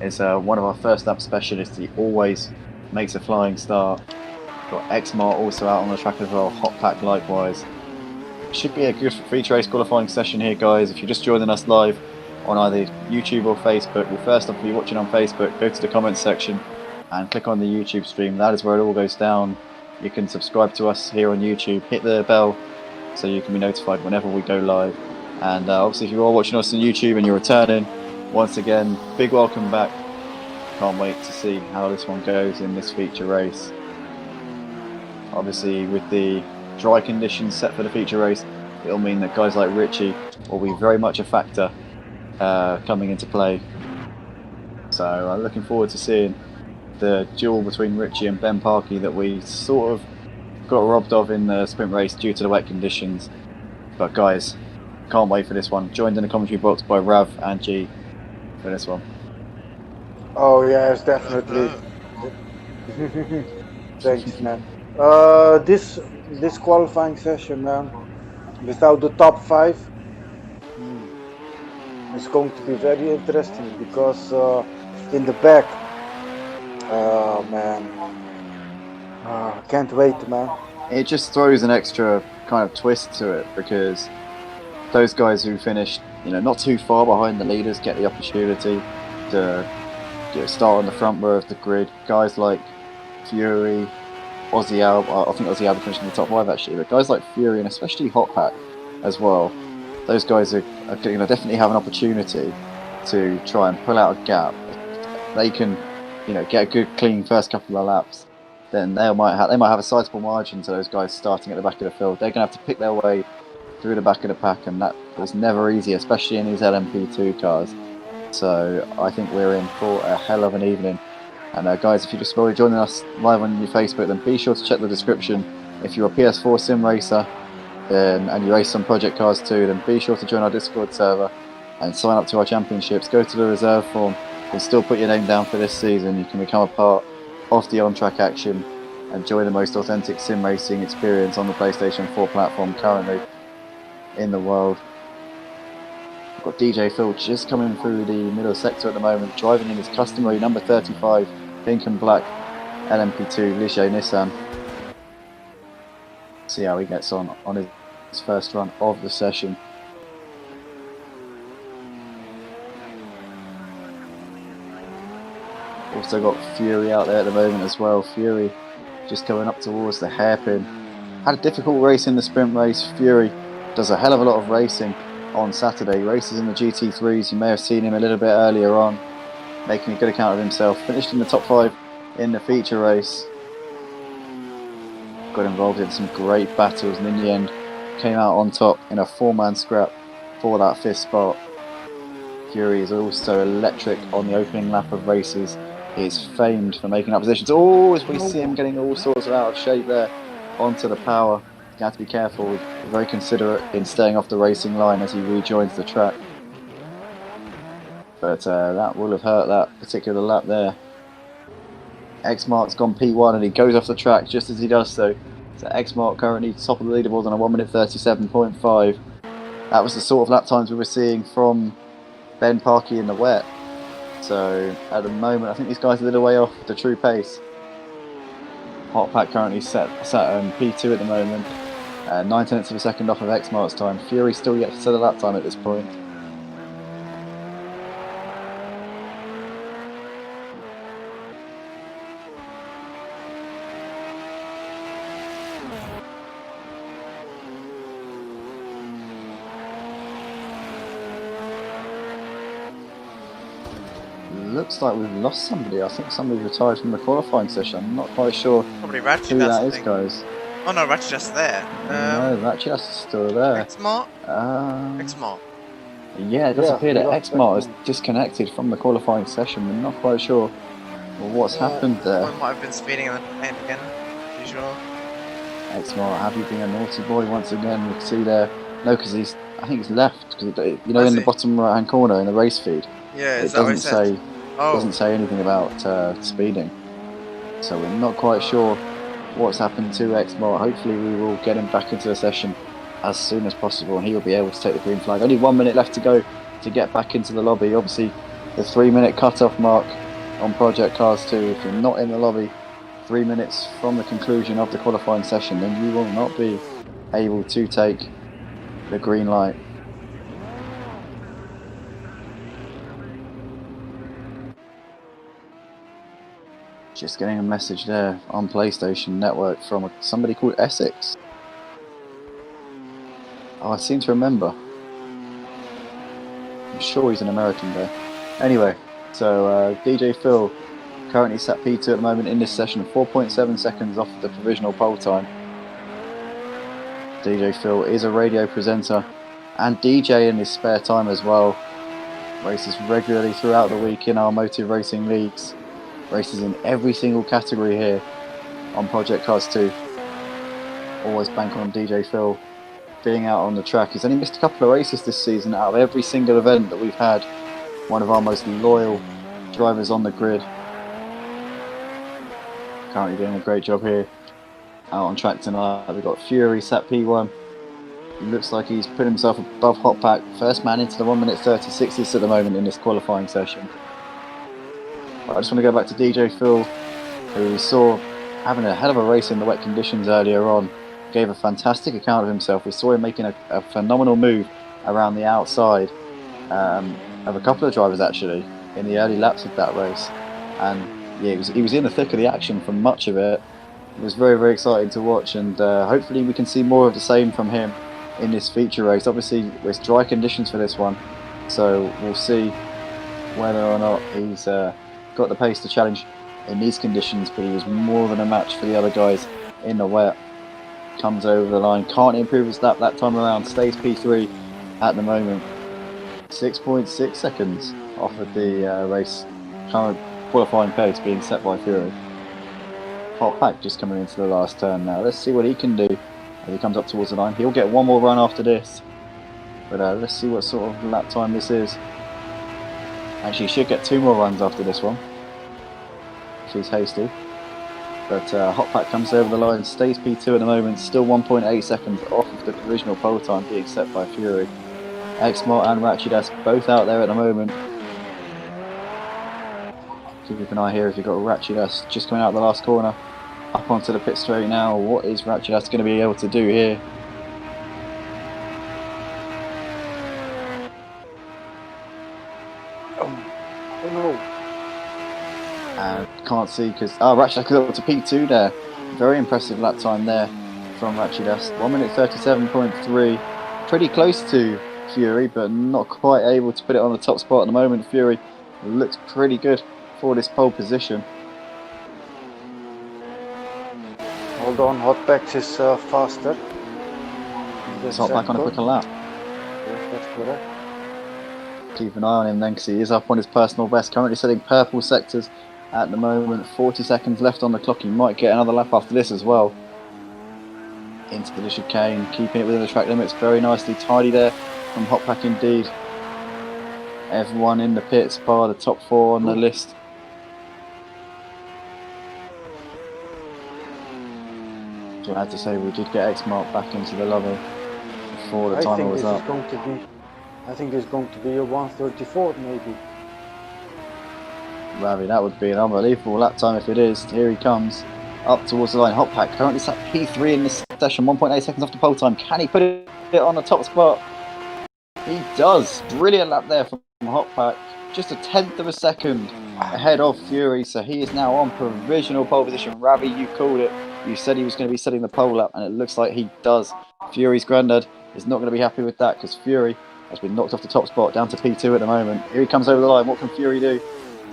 is one of our first lap specialists. He always makes a flying start. Got Xmart also out on the track as well, Hot Pack likewise. Should be a good feature race qualifying session here, guys. If you're just joining us live on either YouTube or Facebook, well, first off, if you're watching on Facebook, go to the comments section and click on the YouTube stream. That is where it all goes down. You can subscribe to us here on YouTube, hit the bell so you can be notified whenever we go live. And obviously if you are watching us on YouTube and you're returning, once again, big welcome back. Can't wait to see how this one goes in this feature race. Obviously with the dry conditions set for the feature race, it'll mean that guys like Richie will be very much a factor coming into play. So I'm looking forward to seeing the duel between Richie and Ben Parkey that we sort of got robbed of in the sprint race due to the wet conditions. But guys, can't wait for this one. Joined in the commentary box by Rav and G for this one. Oh yes, definitely. Thanks, man. This qualifying session, man, without the top 5, it's going to be very interesting because in the back, man, can't wait, man. It just throws an extra kind of twist to it because those guys who finished, not too far behind the leaders get the opportunity to start on the front row of the grid. Guys like Fury, Aussie Alba, I think Aussie Alba finished in the top 5 actually, but guys like Fury and especially Hot Pack as well, those guys are going to definitely have an opportunity to try and pull out a gap. They can, get a good clean first couple of laps, then they might have a sizable margin to those guys starting at the back of the field. They're going to have to pick their way through the back of the pack, and that is never easy, especially in these LMP2 cars. So I think we're in for a hell of an evening. And guys, if you're just joining us live on your Facebook, then be sure to check the description. If you're a PS4 sim racer and you race some project cars too, then be sure to join our Discord server and sign up to our championships. Go to the reserve form and still put your name down for this season. You can become a part of the on-track action and join the most authentic sim racing experience on the PlayStation 4 platform currently in the world. We've got DJ Phil just coming through the middle sector at the moment, driving in his customary number 35 pink and black LMP2 Ligier Nissan. See how he gets on his first run of the session. Also got Fury out there at the moment as well. Fury just coming up towards the hairpin. Had a difficult race in the sprint race. Fury does a hell of a lot of racing on Saturday. He races in the GT3s. You may have seen him a little bit earlier on, making a good account of himself. Finished in the top 5 in the feature race. Got involved in some great battles and in the end came out on top in a 4-man scrap for that 5th spot. Fury is also electric on the opening lap of races. He is famed for making up positions. Oh, we see him getting all sorts of out of shape there onto the power. You have to be careful, very considerate in staying off the racing line as he rejoins the track. But that will have hurt that particular lap there. Xmart's gone P1 and he goes off the track just as he does so. So Xmart currently top of the leaderboard on a 1:37.5. That was the sort of lap times we were seeing from Ben Parkey in the wet. So at the moment I think these guys are a little way off the true pace. Hot Pack currently sat on P2 at the moment. 9/10 of a second off of Xmart's time. Fury still yet to set a lap time at this point. looks like we've lost somebody. I think somebody retired from the qualifying session. I'm not quite sure Probably who Ratchet, that I is, think. guys. Oh no, Ratchet's just there. No, Ratchet is still there. X-Mart? Um, X-Mart. yeah, it does appear we that lost Xmart is X-Mart. disconnected from the qualifying session. We're not quite sure what's happened there. Or might have been speeding in the paint again. You sure? Xmart, have you been a naughty boy once again? You can see there. No, because I think he's left. Because you know, Is in the he? bottom right-hand corner in the race feed, Yeah, is it that what he doesn't said? say Oh, doesn't say anything about speeding. So we're not quite sure what's happened to Xmart. Hopefully, we will get him back into the session as soon as possible, and he will be able to take the green flag. Only 1 minute left to go to get back into the lobby. Obviously, the 3-minute cut-off mark on Project Cars 2. If you're not in the lobby 3 minutes from the conclusion of the qualifying session, then you will not be able to take the green light. Just getting a message there on PlayStation Network from somebody called Essex. Oh, I seem to remember. I'm sure he's an American there. Anyway, so DJ Phil currently sat P2 at the moment in this session, 4.7 seconds off the provisional pole time. DJ Phil is a radio presenter and DJ in his spare time as well. Races regularly throughout the week in our motive racing leagues. Races in every single category here on Project Cars 2. Always bank on DJ Phil being out on the track. He's only missed a couple of races this season out of every single event that we've had. One of our most loyal drivers on the grid. Currently doing a great job here out on track tonight. We've got Fury sat P1. He looks like he's put himself above Hot Pack. First man into the 1 minute 36 at the moment in this qualifying session. I just want to go back to DJ Phil, who we saw having a hell of a race in the wet conditions earlier on. Gave a fantastic account of himself. We saw him making a phenomenal move around the outside of a couple of drivers actually in the early laps of that race. And yeah, he was in the thick of the action for much of it. It was very, very exciting to watch, and hopefully we can see more of the same from him in this feature race. Obviously, it's dry conditions for this one, so we'll see whether or not he's got the pace to challenge in these conditions, but he was more than a match for the other guys in the wet. Comes over the line, can't improve his lap that time around, stays P3 at the moment. 6.6 seconds off of the race current qualifying pace being set by Fury. Hot Pack just coming into the last turn now. Let's see what he can do as he comes up towards the line. He'll get one more run after this, but let's see what sort of lap time this is. Actually, he should get 2 more runs after this one if he's hasty. But Hot Pack comes over the line, stays P2 at the moment, still 1.8 seconds off of the provisional pole time being set by Fury. Xmart and Ratchidas both out there at the moment. Keep an eye here if you've got Ratchidas just coming out of the last corner. Up onto the pit straight now. What is Ratchidas going to be able to do here? Oh no. And can't see because Ratchidas goes up to P2 there. Very impressive lap time there from Ratchidas. 1 minute 37.3. Pretty close to Fury, but not quite able to put it on the top spot at the moment. Fury looks pretty good for this pole position. Hold on, Hot Pack is faster. Is Hot Pack on a quicker lap? Yes, that's correct. Keep an eye on him then, because he is up on his personal best. Currently setting purple sectors at the moment. 40 seconds left on the clock. He might get another lap after this as well. Into the chicane, keeping it within the track limits very nicely. Tidy there from Hot Pack indeed. Everyone in the pits, bar the top 4 on the list. So I had to say we did get Xmart back into the lobby before the timer was up. I think it's going to be a 134 maybe. Ravi, that would be an unbelievable lap time if it is. Here he comes up towards the line. Hot Pack currently sat P3 in this session, 1.8 seconds off the pole time. Can he put it on the top spot? He does. Brilliant lap there from Hot Pack. Just a 1/10 of a second ahead of Fury, so he is now on provisional pole position. Ravi, you called it. You said he was going to be setting the pole lap, and it looks like he does. Fury's granddad is not going to be happy with that because Fury has been knocked off the top spot down to P2 at the moment. Here he comes over the line. What can Fury do?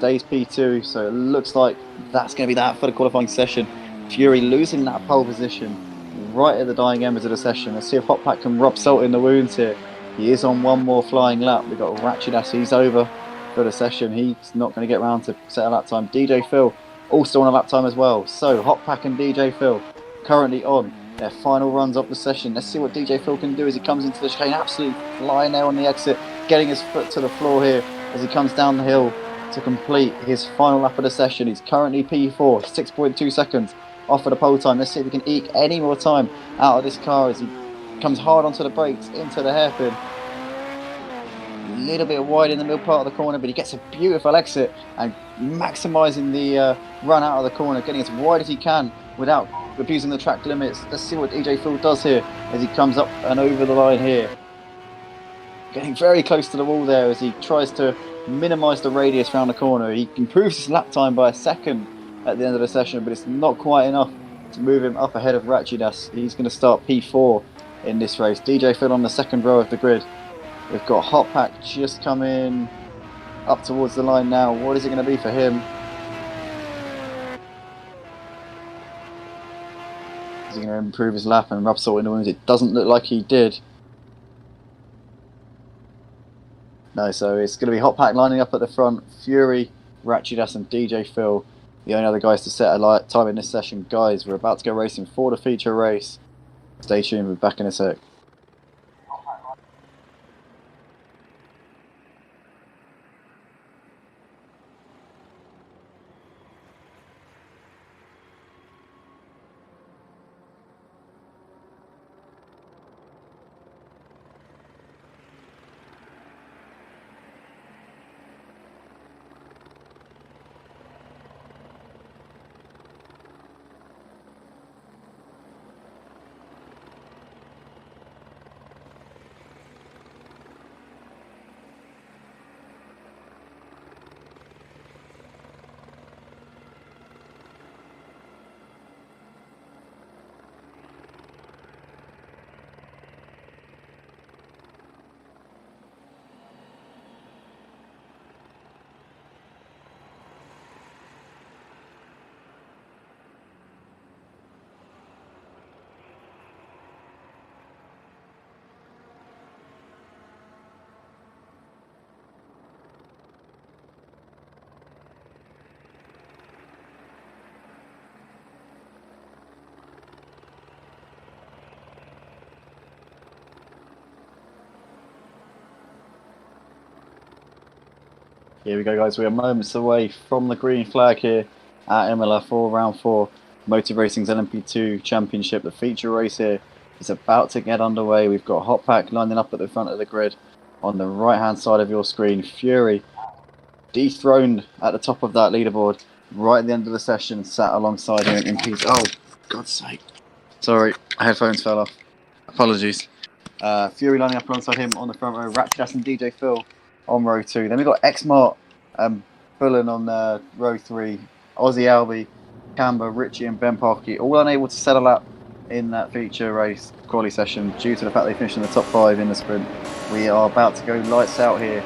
stays P2, so it looks like that's going to be that for the qualifying session. Fury losing that pole position right at the dying embers of the session. Let's see if Hotpack can rub salt in the wounds here. He is on one more flying lap. We've got Ratchet. He's over for the session. He's not going to get round to set a lap time. DJ Phil also on a lap time as well. So Hotpack and DJ Phil currently on their final runs of the session. Let's see what DJ Phil can do as he comes into the chicane. Absolutely flying there on the exit, getting his foot to the floor here as he comes down the hill to complete his final lap of the session. He's currently P4, 6.2 seconds off of the pole time. Let's see if he can eke any more time out of this car as he comes hard onto the brakes into the hairpin. A little bit wide in the middle part of the corner, but he gets a beautiful exit and maximising the run out of the corner, getting as wide as he can without abusing the track limits. Let's see what DJ Phil does here as he comes up and over the line here. Getting very close to the wall there as he tries to minimise the radius around the corner. He improves his lap time by a second at the end of the session, but it's not quite enough to move him up ahead of Ratchidas. He's going to start P4 in this race. DJ Phil on the second row of the grid. We've got Hotpack just coming up towards the line now. What is it going to be for him? Is he going to improve his lap and rub salt in the wounds? It doesn't look like he did. No, so it's going to be Hotpack lining up at the front. Fury, Ratchidas and DJ Phil, the only other guys to set a time in this session. Guys, we're about to go racing for the feature race. Stay tuned, we'll be back in a sec. Here we go, guys. We are moments away from the green flag here at Imola for round 4. Motor Racing's LMP2 Championship. The feature race here is about to get underway. We've got Hotpack lining up at the front of the grid on the right-hand side of your screen. Fury dethroned at the top of that leaderboard right at the end of the session, sat alongside him in P2. Oh, God's sake. Sorry, headphones fell off. Apologies. Fury lining up alongside him on the front row. Ratchet and DJ Phil on row 2. Then we've got Xmart Bullen on row 3. Aussie Albie, Camber, Richie and Ben Parkey all unable to settle up in that feature race quali session due to the fact they finished in the top 5 in the sprint. We are about to go lights out here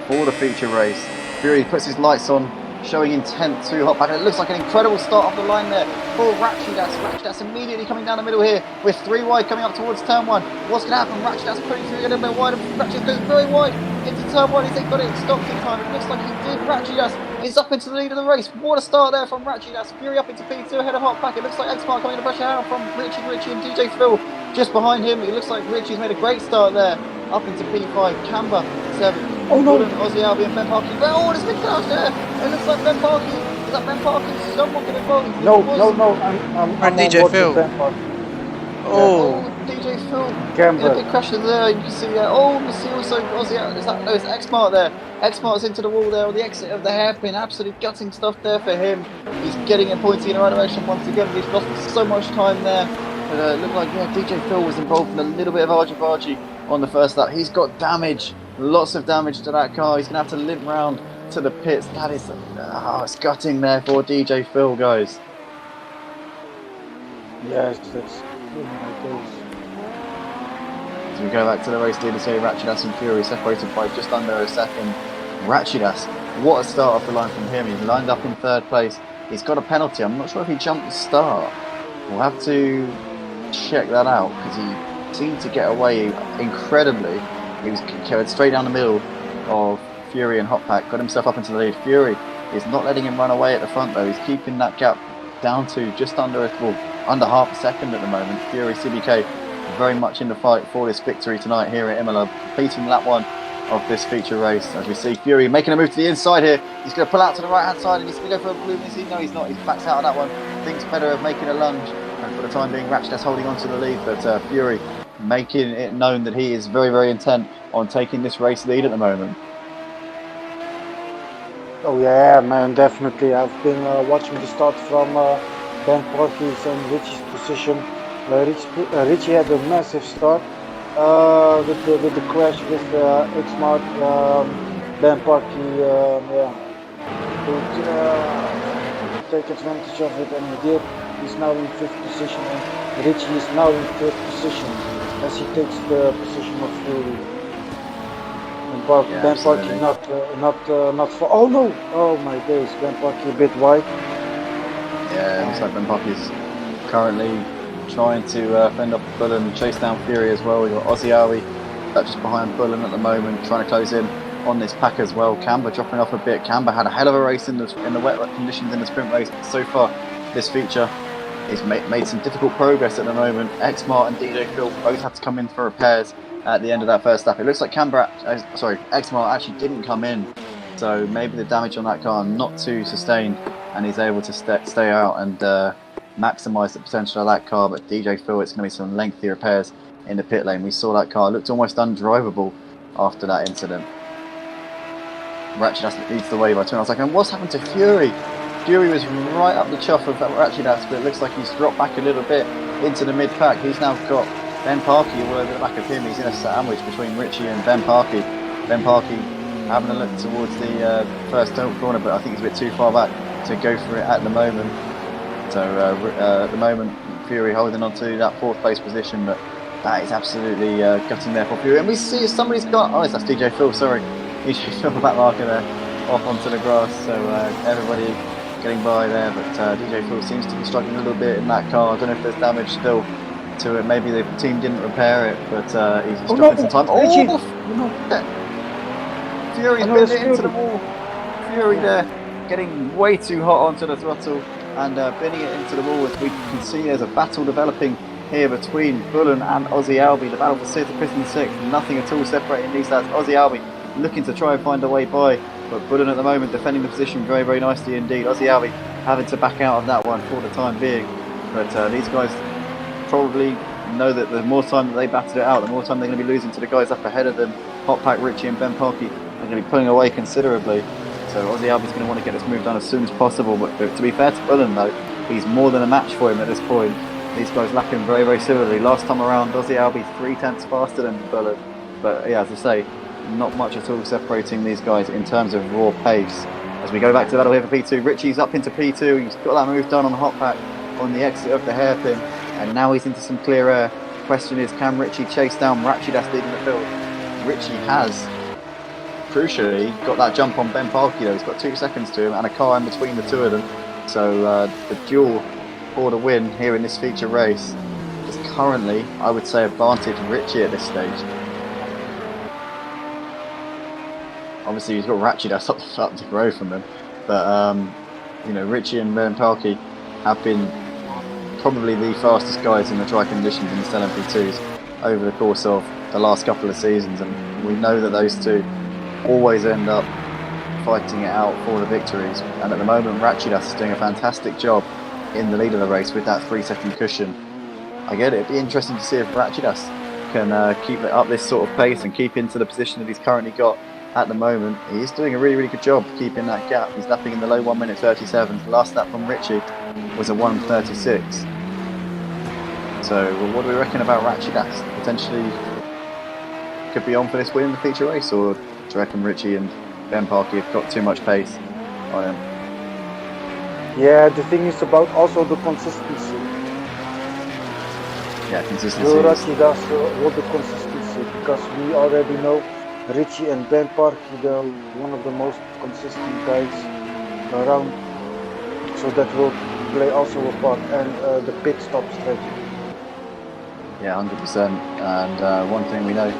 for the feature race. Fury puts his lights on, showing intent to Hotpack. It looks like an incredible start off the line there for Ratchidas. Ratchidas immediately coming down the middle here with 3 wide coming up towards turn 1. What's going to happen? Ratchidas putting through a little bit wide. Ratchidas goes very wide into turn 1. He's got it stopped in time. It looks like he did. Ratchidas is up into the lead of the race. What a start there from Ratchidas. Fury up into P2 ahead of Hotpack. It looks like Xmark coming to pressure out from Richie and DJ Phil just behind him. It looks like Richie's made a great start there. Up into P5, Camber 7. Oh no! Aussie Albie and Ben Parkey. Oh, there's a big crash there. It looks like Ben Parkey. Is that Ben Parkey? Someone get involved. No. I'm DJ Phil. Oh, DJ Phil. Camber. A big crash there. You can see there. Oh, you see also Aussie. Is that? No, it's Xmart there. Xmart's into the wall there on the exit of the hairpin. Absolutely gutting stuff there for him. He's getting it pointing in the right direction once again. He's lost so much time there. But it looked like DJ Phil was involved in a little bit of argy-bargy on the first lap. He's got damage, lots of damage to that car. He's going to have to limp round to the pits. That is, it's gutting there for DJ Phil, guys. Yes, that's good. So we go back to the race leaders here. Ratchidas and Fury separated by just under a second. Ratchidas what a start off the line from him. He's lined up in third place. He's got a penalty. I'm not sure if he jumped the start. We'll have to check that out because he seemed to get away incredibly. He was carried straight down the middle of Fury and Hotpack, got himself up into the lead. Fury is not letting him run away at the front though. He's keeping that gap down to just under half a second at the moment. Fury CBK very much in the fight for this victory tonight here at Imola, completing lap 1 of this feature race. As we see Fury making a move to the inside here, he's going to pull out to the right hand side and he's going to go for a blue. No, he's not. He's backs out of that one. Thinks better of making a lunge, and for the time being Ratchet's holding on to the lead, but Fury making it known that he is very, very intent on taking this race lead at the moment. Oh yeah, man, definitely. I've been watching the start from Ben Porky's and Richie's position. Richie had a massive start with the crash with X-Mart. Ben Porky could take advantage of it, and he did. He's now in 5th position, and Richie is now in 3rd position as he takes the position of Fury. Ben Parky not for. Oh no! Oh my days! Ben Parky a bit wide. Yeah, looks like Ben Parky's currently trying to fend off Bullen, chase down Fury as well. We've got Ozzy Awi just behind Bullen at the moment, trying to close in on this pack as well. Camber dropping off a bit. Camber had a hell of a race in the wet conditions in the sprint race. So far, this feature is made some difficult progress at the moment. X-Mart and DJ Phil both had to come in for repairs at the end of that first lap. It looks like X-Mart actually didn't come in, so maybe the damage on that car not too sustained, and he's able to stay out and maximise the potential of that car. But DJ Phil, it's going to be some lengthy repairs in the pit lane. We saw that car looked almost undrivable after that incident. Ratchet leads the way by 2.5 seconds. What's happened to Fury? Fury was right up the chuff of that Ratchet, but it looks like he's dropped back a little bit into the mid-pack. He's now got Ben Parky all over the back of him. He's in a sandwich between Richie and Ben Parky. Ben Parky having a look towards the first corner, but I think he's a bit too far back to go for it at the moment. So at the moment, Fury holding on to that 4th place position, but that is absolutely gutting there for Fury. And we see somebody's got, that's DJ Phil, sorry. DJ Phil back marker there, off onto the grass, so everybody getting by there, but DJ Phil seems to be struggling a little bit in that car. I don't know if there's damage still to it. Maybe the team didn't repair it, but he's dropping some time. Fury's been into the wall. Fury there, getting way too hot onto the throttle and binning it into the wall. As we can see, there's a battle developing here between Bullen and Ozzy Albi. The battle for 6th, 5th and 6th. Nothing at all separating these lads. Ozzy Albi looking to try and find a way by, but Bullen at the moment defending the position very, very nicely indeed. Ozzy Albi having to back out of that one for the time being, but these guys probably know that the more time that they battle it out, the more time they're going to be losing to the guys up ahead of them. Hotpack, Richie and Ben Parky are going to be pulling away considerably, so Ozzy Albi's going to want to get this move done as soon as possible. But to be fair to Bullen though, he's more than a match for him at this point. These guys lap him very, very similarly. Last time around, Ozzy Albi 3/10 faster than Bullen, but yeah, as I say, not much at all separating these guys in terms of raw pace. As we go back to the battle here for P2, Richie's up into P2, he's got that move done on the Hotpack on the exit of the hairpin, and now he's into some clear air. Question is, can Richie chase down Ratchet that's leading the field? Richie has, crucially, got that jump on Ben Parky though. He's got 2 seconds to him and a car in between the two of them. So the duel for the win here in this feature race is currently, I would say, advantage Richie at this stage. Obviously he's got Ratchet that's up to grow from him, but Richie and Ben Parky have been probably the fastest guys in the dry conditions in the LMP2s over the course of the last couple of seasons, and we know that those two always end up fighting it out for the victories. And at the moment, Ratchet is doing a fantastic job in the lead of the race with that 3-second cushion. I get it, it'd be interesting to see if Ratchet can keep it up this sort of pace and keep into the position that he's currently got at the moment. He's doing a really, really good job keeping that gap. He's lapping in the low 1 minute 37. The last lap from Richie was a 1:36. So what do we reckon about Ratchet? Potentially could be on for this win in the feature race, or do you reckon Richie and Ben Parky have got too much pace on him? Yeah, the thing is about also the consistency. Yeah, consistency. Ratchet does hold the consistency, because we already know Richie and Ben Parky, they're one of the most consistent guys around, so that will play also a part, and the pit stop strategy. Yeah, 100%. And one thing we know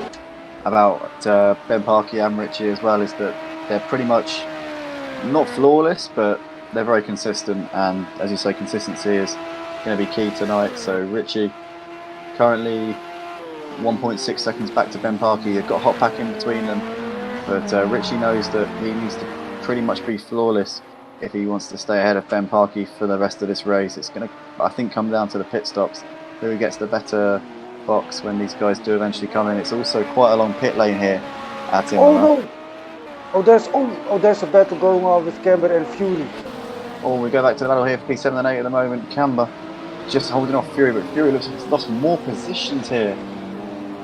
about Ben Parky and Richie as well is that they're pretty much not flawless, but they're very consistent. And as you say, consistency is going to be key tonight. So Richie currently 1.6 seconds back to Ben Parky. They've got hot pack in between them, but Richie knows that he needs to pretty much be flawless if he wants to stay ahead of Ben Parky for the rest of this race. It's going to, I think, come down to the pit stops. Who gets the better box when these guys do eventually come in. It's also quite a long pit lane here at Imola. Oh no! There's a battle going on with Camber and Fury. Oh, we go back to the battle here for P7 and 8 at the moment. Camber just holding off Fury, but Fury looks like he's lost more positions here.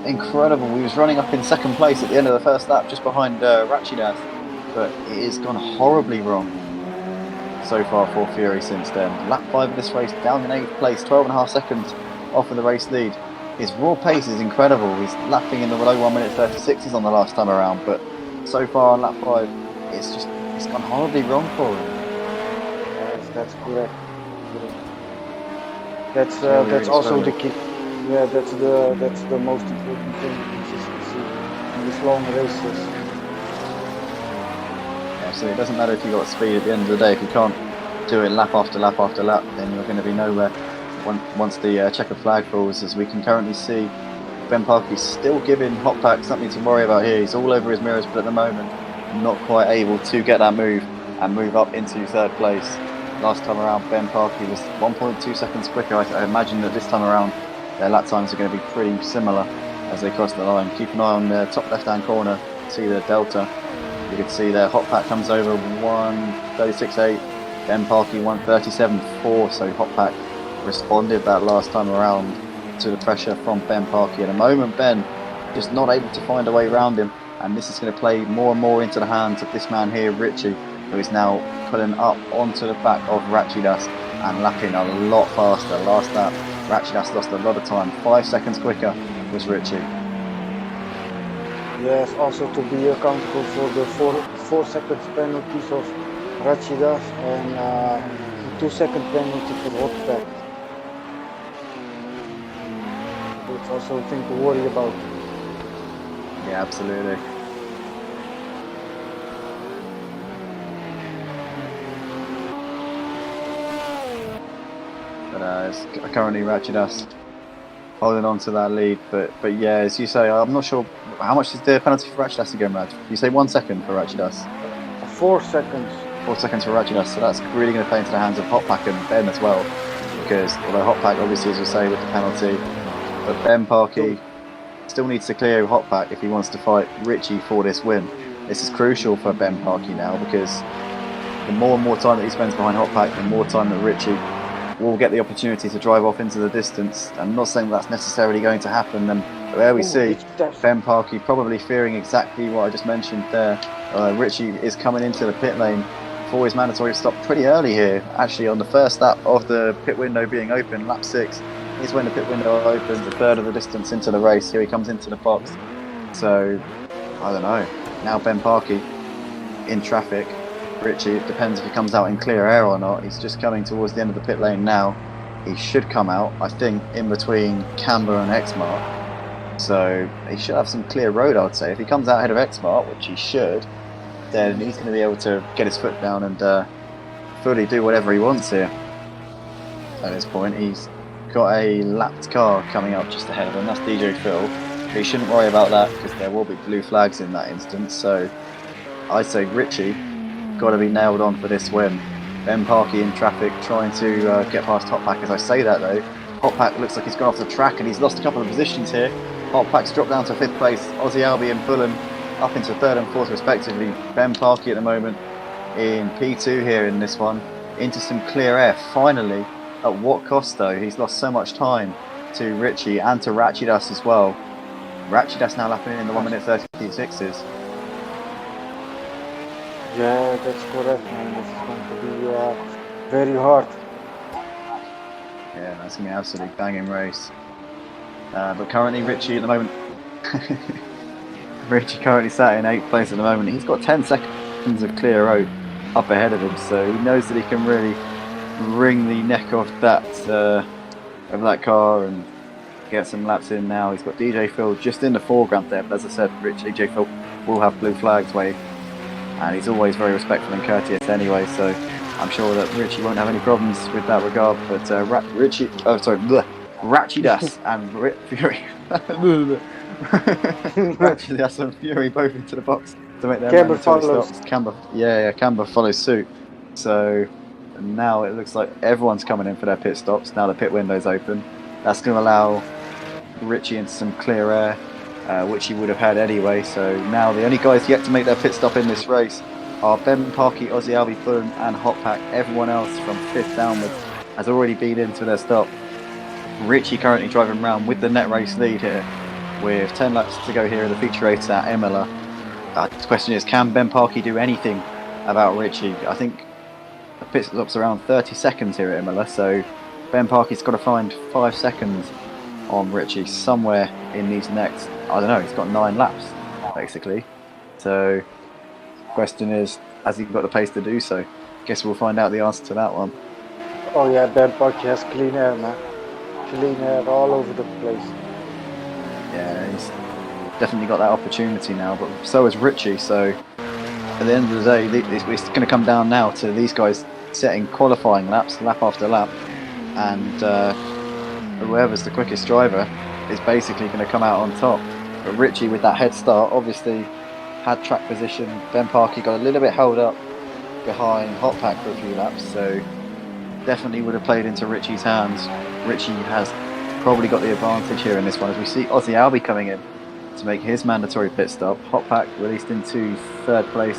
Incredible. He was running up in second place at the end of the first lap, just behind Rachidas, but it has gone horribly wrong so far for Fury since then. Lap 5 of this race, down in 8th place, 12.5 seconds off of the race lead. His raw pace is incredible. He's lapping in the below 1 minute 36s on the last time around, but so far on lap 5, it's gone horribly wrong for him. Yes, that's correct. That's also the key. Yeah, that's the most important thing, consistency in these long races. Yeah, so it doesn't matter if you've got speed at the end of the day. If you can't do it lap after lap after lap, then you're going to be nowhere once the checkered flag falls. As we can currently see, Ben Parky's still giving hot pack something to worry about here. He's all over his mirrors, but at the moment not quite able to get that move and move up into third place. Last time around, Ben Parky was 1.2 seconds quicker. I imagine that this time around their lap times are going to be pretty similar as they cross the line. Keep an eye on the top left-hand corner, see the delta. You can see their hot pack comes over 1:36.8, Ben Parky 1:37.4, so hot pack responded that last time around to the pressure from Ben Parky. At the moment, Ben just not able to find a way around him, and this is going to play more and more into the hands of this man here, Richie, who is now pulling up onto the back of Rachidas and lapping a lot faster. Last lap, Rachidas lost a lot of time. 5 seconds quicker was Richie. Yes, also to be accountable for the 4 seconds penalties of Rachidas and 2 second penalty for Hotpack. It's also a thing to worry about. Yeah, absolutely. But it's currently Rachidas holding on to that lead. But yeah, as you say, I'm not sure how much is the penalty for Rachidas again, Raj? You say 1 second for Rachidas. 4 seconds. 4 seconds for Rachidas, so that's really going to play into the hands of Hotpack and Ben as well. Because although Hotpack, obviously, as you say, with the penalty, but Ben Parky still needs to clear Hotpack if he wants to fight Richie for this win. This is crucial for Ben Parky now, because the more and more time that he spends behind Hotpack, the more time that Richie will get the opportunity to drive off into the distance. I'm not saying that's necessarily going to happen, and there we see Ben Parky probably fearing exactly what I just mentioned there. Richie is coming into the pit lane for his mandatory stop pretty early here, actually on the first lap of the pit window being open, lap 6 is when the pit window opens, a third of the distance into the race. Here he comes into the box. So, I don't know. Now Ben Parky in traffic. Richie, it depends if he comes out in clear air or not. He's just coming towards the end of the pit lane now. He should come out, I think, in between Camber and Xmart. So he should have some clear road, I would say. If he comes out ahead of Xmart, which he should, then he's going to be able to get his foot down and fully do whatever he wants here. At this point, he's got a lapped car coming up just ahead of him. That's DJ Phil. But he shouldn't worry about that because there will be blue flags in that instance. So I'd say Richie got to be nailed on for this win. Ben Parky in traffic trying to get past Hotpack. As I say that though, Hotpack looks like he's gone off the track and he's lost a couple of positions here. Hotpack's dropped down to 5th place. Aussie Albie and Fulham up into 3rd and 4th respectively. Ben Parky at the moment in P2 here in this one. Into some clear air finally. At what cost though? He's lost so much time to Richie and to Rachidas as well. Rachidas now lapping in the 1 minute 36s. Yeah, that's correct, man. This is going to be very hard. Yeah, that's going to be an absolutely banging race. But currently Richie at the moment Richie currently sat in 8th place at the moment. He's got 10 seconds of clear road up ahead of him, so he knows that he can really wring the neck off that car and get some laps in now. He's got DJ Phil just in the foreground there, but as I said, DJ Phil will have blue flags waved, and he's always very respectful and courteous anyway, so I'm sure that Richie won't have any problems with that regard. But Ratchidas and Fury Ratchidas and Fury both into the box to make their Camber mandatory follows. stops. Camber follows suit. So now it looks like everyone's coming in for their pit stops. Now the pit window's open. That's going to allow Richie into some clear air, which he would have had anyway. So now the only guys yet to make their pit stop in this race are Ben Parkey, Ozzy Albi, Fulham and Hotpack. Everyone else from 5th downwards has already been into their stop. Richie currently driving around with the net race lead here, with 10 laps to go here in the feature race at Imola. The question is, can Ben Parkey do anything about Richie? I think the pit stop's around 30 seconds here at Imola, so Ben Parkey's got to find 5 seconds on Richie somewhere in these next, I don't know, he's got 9 laps basically. So the question is, has he got the pace to do so? Guess we'll find out the answer to that one. Oh yeah, Ben Parkey has clean air, man. Clean air all over the place. Yeah, he's definitely got that opportunity now, but so has Richie. So at the end of the day, it's going to come down now to these guys setting qualifying laps, lap after lap, and whoever's the quickest driver is basically going to come out on top. But Richie, with that head start, obviously had track position. Ben Parkey got a little bit held up behind Hotpack for a few laps, so definitely would have played into Richie's hands. Richie has probably got the advantage here in this one, as we see Ozzy Albi coming in to make his mandatory pit stop. Hotpack released into 3rd place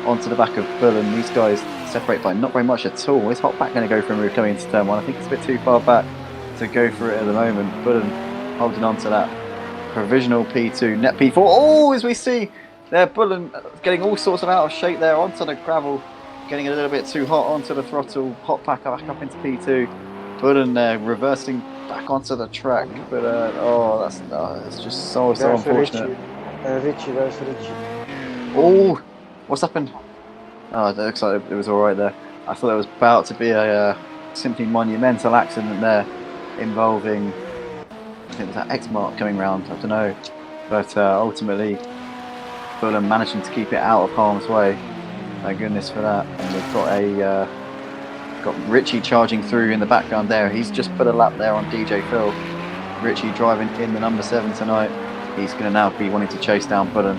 onto the back of Bullen. These guys separate by not very much at all. Is Hotpack going to go for a move coming into turn 1? I think it's a bit too far back to go for it at the moment. Bullen holding on to that provisional P2, net P4. Oh, as we see there, Bullen getting all sorts of out of shape there onto the gravel, getting a little bit too hot onto the throttle. Hotpack back up into P2. Bullen reversing back onto the track, but it's just so unfortunate. Richie, where's Richie? Oh, what's happened? Oh, it looks like it was all right there. I thought there was about to be a simply monumental accident there involving, I think it was that X mark coming round. I don't know, but ultimately Bullen managing to keep it out of harm's way. Thank goodness for that. And we've got Richie charging through in the background there. He's just put a lap there on DJ Phil. Richie driving in the number 7 tonight. He's going to now be wanting to chase down Bullen,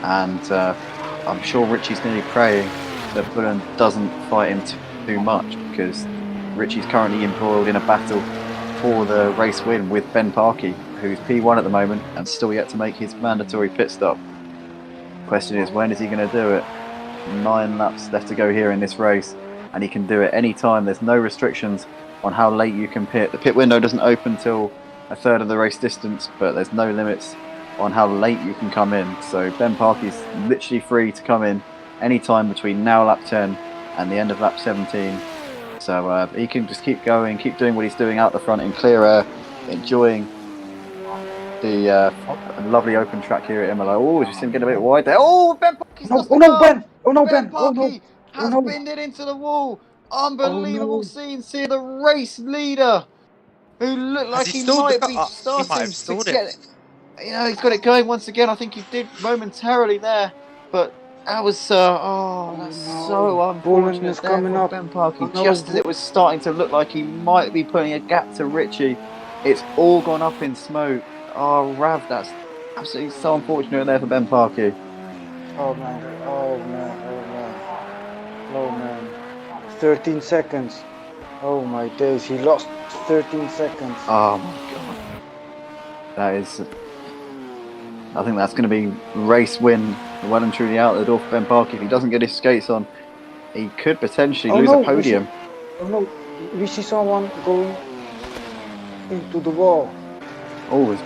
and I'm sure Richie's nearly praying that Bullen doesn't fight him too much, because Richie's currently embroiled in a battle for the race win with Ben Parkey, who's P1 at the moment and still yet to make his mandatory pit stop. Question is, when is he going to do it? 9 laps left to go here in this race, and he can do it any time. There's no restrictions on how late you can pit. The pit window doesn't open till 1/3 of the race distance, but there's no limits on how late you can come in. So Ben Parkey's literally free to come in any time between now lap 10 and the end of lap 17. So he can just keep going, keep doing what he's doing out the front in clear air, enjoying the lovely open track here at Imola. Oh, just getting a bit wide there. Oh, Ben Parkey's lost the car. Ben! Oh no, Ben Ben! Oh no! Parkey has no. binned it into the wall. Unbelievable Oh, no. scene. See the race leader, who looked like he might be starting to get it. You know, he's got it going once again. I think he did momentarily there, but that was that's so unfortunate is there coming for up. Ben Parkey. Oh, no. Just as it was starting to look like he might be putting a gap to Richie, it's all gone up in smoke. Oh, Rav, that's absolutely so unfortunate there for Ben Parkey. Oh man, oh man, oh man, oh man. 13 seconds. Oh my days, he lost 13 seconds. Oh my god. That is... I think that's going to be race win well and truly out the door for Ben Parkey. If he doesn't get his skates on, he could potentially lose a podium. We see someone going into the wall. Oh, I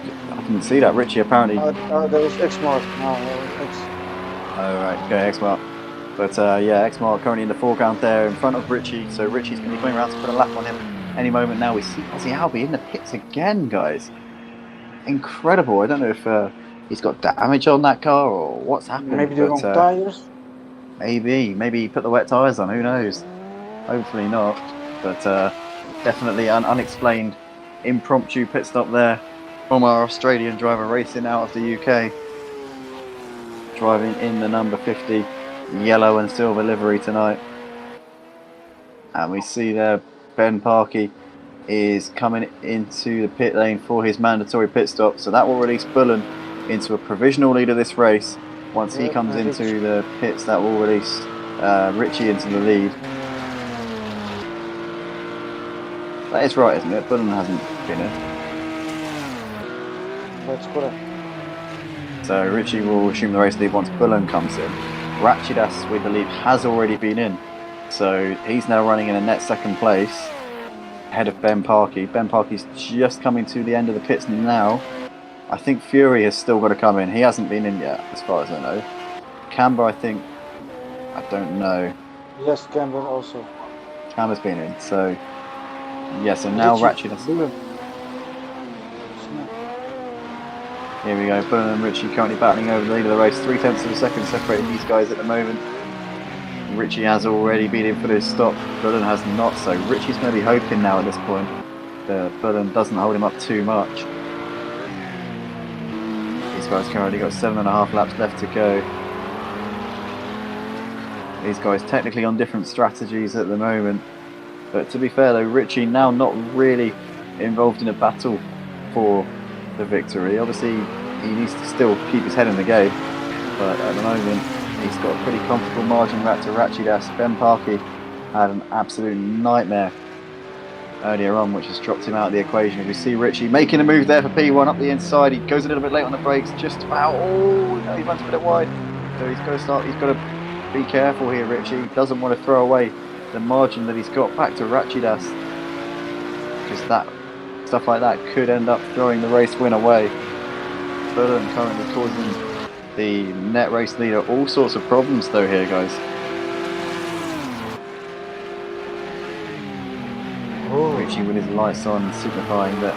didn't see that. Richie apparently... there was X-Mark. Oh, right, okay, X-Mark. But yeah, X-Mark currently in the foreground there in front of Richie, so Richie's going to be coming around to put a lap on him any moment now. We see Ozzy Albi in the pits again, guys. Incredible. I don't know if he's got damage on that car or what's happened. Maybe the wrong tires. Maybe he put the wet tyres on. Who knows? Hopefully not. But definitely an unexplained impromptu pit stop there from our Australian driver racing out of the UK. Driving in the number 50 yellow and silver livery tonight. And we see there Ben Parkey is coming into the pit lane for his mandatory pit stop. So that will release Bullen into a provisional lead of this race. Once he comes into the pits, that will release Richie into the lead. That is right, isn't it? Bullen hasn't been in. That's correct. So Richie will assume the race lead once Bullen comes in. Ratchidas, we believe, has already been in. So he's now running in a net second place, ahead of Ben Parkey. Ben Parkey's just coming to the end of the pits now. I think Fury has still got to come in. He hasn't been in yet, as far as I know. Camber, I don't know. Yes, Camber also. Camber's been in, so yeah. So now Ratchidas. Here we go. Bullen and Richie currently battling over the lead of the race. 0.3 of a second separating these guys at the moment. Richie has already been in for this stop. Bullen has not, so Richie's going to be hoping now at this point that Bullen doesn't hold him up too much. These guys currently got 7.5 laps left to go. These guys technically on different strategies at the moment. But to be fair though, Richie now not really involved in a battle for the victory. Obviously he needs to still keep his head in the game, but at the moment he's got a pretty comfortable margin back to Ratchidas. Ben Parkey had an absolute nightmare earlier on, which has dropped him out of the equation. We see Richie making a move there for P1 up the inside. He goes a little bit late on the brakes, just about. Oh no, he runs a bit wide. So he's got to be careful here. Richie doesn't want to throw away the margin that he's got back to Ratchidas, because that stuff like that could end up throwing the race win away. Bullen currently causing the net race leader all sorts of problems though here, guys. Richie with his lights on, signifying that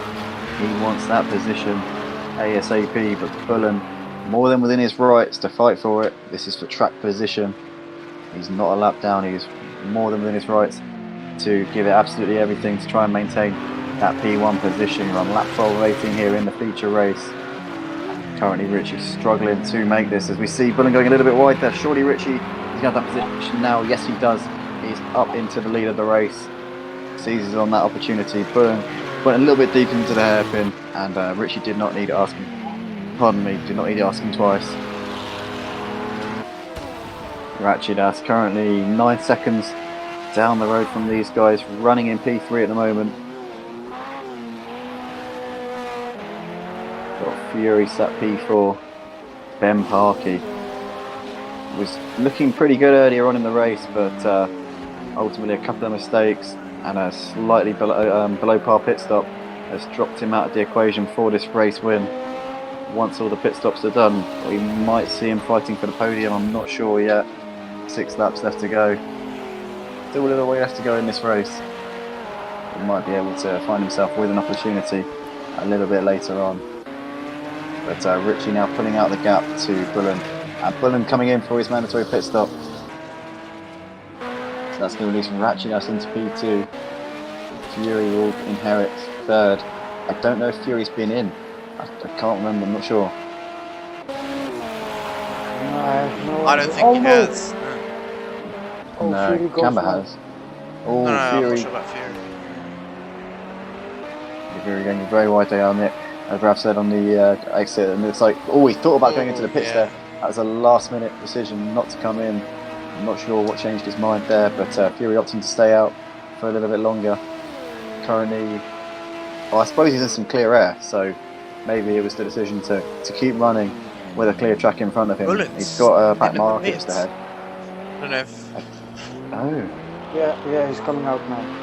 he wants that position ASAP, but Bullen more than within his rights to fight for it. This is for track position. He's not a lap down. He's more than within his rights to give it absolutely everything to try and maintain that P1 position. We're on lap 12 rating here in the feature race. Currently Richie struggling to make this, as we see Bullen going a little bit wide there. Surely Richie, he's got that position now. Yes, he does. He's up into the lead of the race. Seizes on that opportunity. Bullen went a little bit deep into the hairpin, and Richie did not need asking. Pardon me, did not need asking twice. Ratchidas currently 9 seconds down the road from these guys, running in P3 at the moment. Got Fury sat P4. Ben Parkey was looking pretty good earlier on in the race, but ultimately a couple of mistakes and a slightly below par pit stop has dropped him out of the equation for this race win. Once all the pit stops are done, we might see him fighting for the podium. I'm not sure yet. 6 laps left to go. Still a little way left to go in this race. He might be able to find himself with an opportunity a little bit later on. But Richie now pulling out the gap to Bullen. And Bullen coming in for his mandatory pit stop. So that's going to release Ratchidas into P2. Fury will inherit third. I don't know if Fury's been in. I can't remember, I'm not sure. I don't think he has. Oh, No, Fury goes Camber now. has. Oh, No, I'm Fury. not sure about Fury. Fury going very wide there on it. As Raf said on the exit, and it's like, oh, he thought about going into the pits there. That was a last minute decision not to come in. I'm not sure what changed his mind there, but Fury opting to stay out for a little bit longer. Currently, well, I suppose he's in some clear air, so maybe it was the decision to keep running with a clear track in front of him. Bullets. He's got back In the markers pits. ahead. I don't know if... Oh, Yeah, he's coming out now.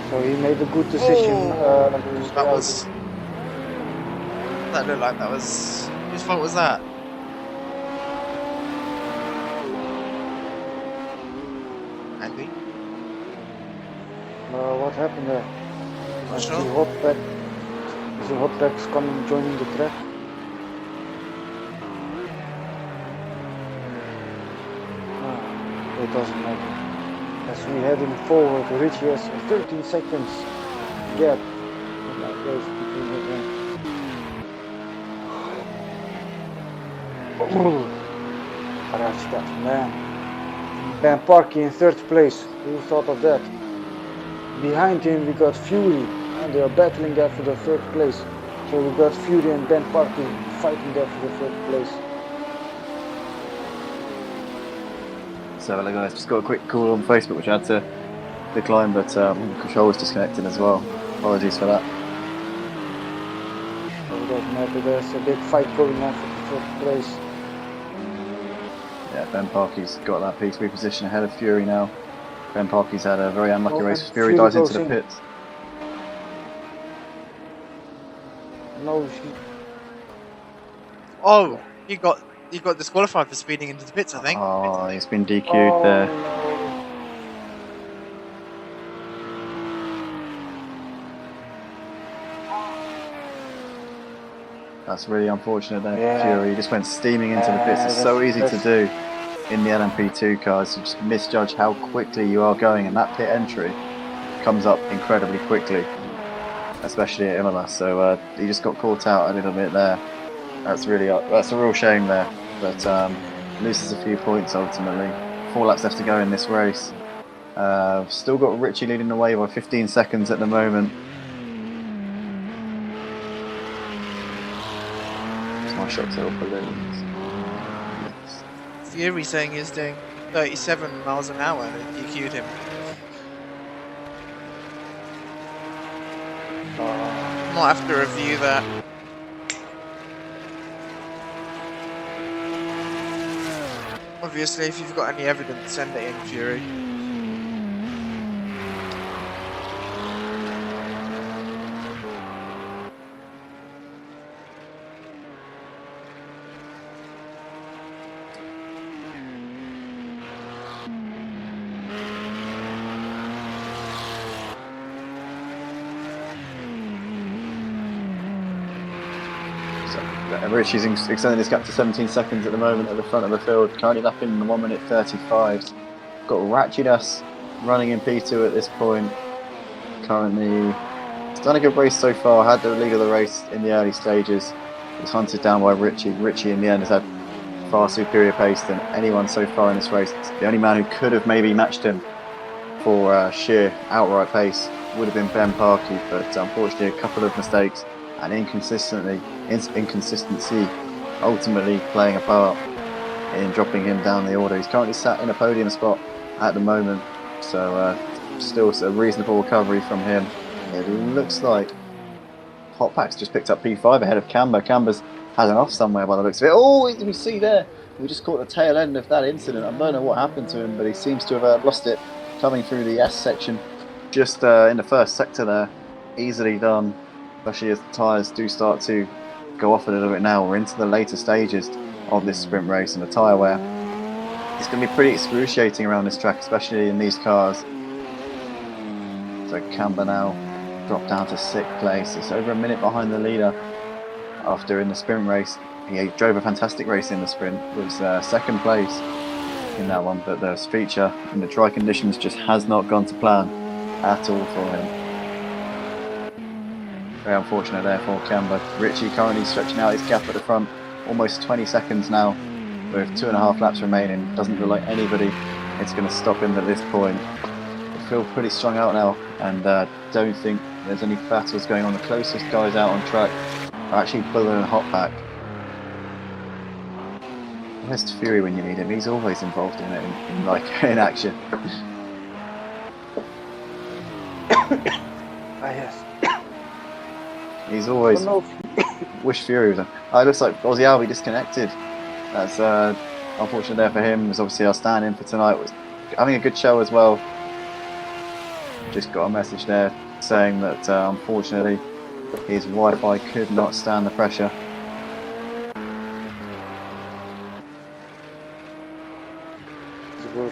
So he made a good decision. To stay that out. was... That looked like that was... Whose fault was that? Andy? What happened there? Not I sure. see hot pack. I see hot packs coming, joining the track. It doesn't matter. As we heading forward, Richie has a 13 seconds gap in that race between him and Rashta, man. Ben Parky in third place. Who thought of that? Behind him we got Fury, and they are battling there for the third place. So we got Fury and Ben Parky fighting there for the third place. So hello guys, just got a quick call on Facebook which I had to decline, but control was disconnected as well. Apologies for that. So it doesn't matter, there's a big fight going on for the third place. Yeah, Ben Parky's got that P3 position ahead of Fury now. Ben Parky's had a very unlucky Oh, race. and Fury Fury dives into goes the in. pits. No, Oh, you got disqualified for speeding into the pits, I think. Oh, he's been DQ'd oh, there. no. That's really unfortunate there Yeah. for Fury. He just went steaming into the pits. It's so easy to do in the LMP2 cars. You just misjudge how quickly you are going, and that pit entry comes up incredibly quickly, especially at Imola. So he just got caught out a little bit there. That's a real shame there. But loses a few points ultimately. 4 laps left to go in this race. Still got Richie leading the way by 15 seconds at the moment. My shots are all balloons. Yes. Fury saying he's doing 37 miles an hour and DQ'd him. Might have to review that. Obviously, if you've got any evidence, send it in, Fury. Richie's extending his gap to 17 seconds at the moment at the front of the field, currently lapping the 1 minute 35. Got Ratchet running in P2 at this point. Currently, he's done a good race so far, had the lead of the race in the early stages. Was hunted down by Richie. Richie in the end has had far superior pace than anyone so far in this race. The only man who could have maybe matched him for sheer outright pace would have been Ben Parky, but unfortunately a couple of mistakes and inconsistency ultimately playing a part in dropping him down the order. He's currently sat in a podium spot at the moment, so still a reasonable recovery from him. It looks like Hotpack's just picked up P5 ahead of Camber. Camber's had an off somewhere by the looks of it. Oh, we see there, we just caught the tail end of that incident. I don't know what happened to him, but he seems to have lost it coming through the S section just in the first sector there. Easily done, especially as the tyres do start to go off a little bit now. We're into the later stages of this sprint race, and the tyre wear it's going to be pretty excruciating around this track, especially in these cars. So Camber now dropped down to 6th place. It's over a minute behind the leader after in the sprint race. He drove a fantastic race in the sprint, was 2nd place in that one, but the feature in the dry conditions just has not gone to plan at all for him. Very unfortunate there for Camber. Richie currently stretching out his gap at the front, almost 20 seconds now, with 2.5 laps remaining. Doesn't look like anybody is going to stop him at this point. They feel pretty strung out now, and don't think there's any battles going on. The closest guys out on track are actually Buller and Hotpack. Where's Fury when you need him? He's always involved in it, in action. Yes. He's always wish Fury was on. It looks like Ozzy Albi disconnected. That's unfortunate there for him. Was obviously our stand-in for tonight. Was having a good show as well. Just got a message there saying that unfortunately his Wi-Fi could not stand the pressure. It's good.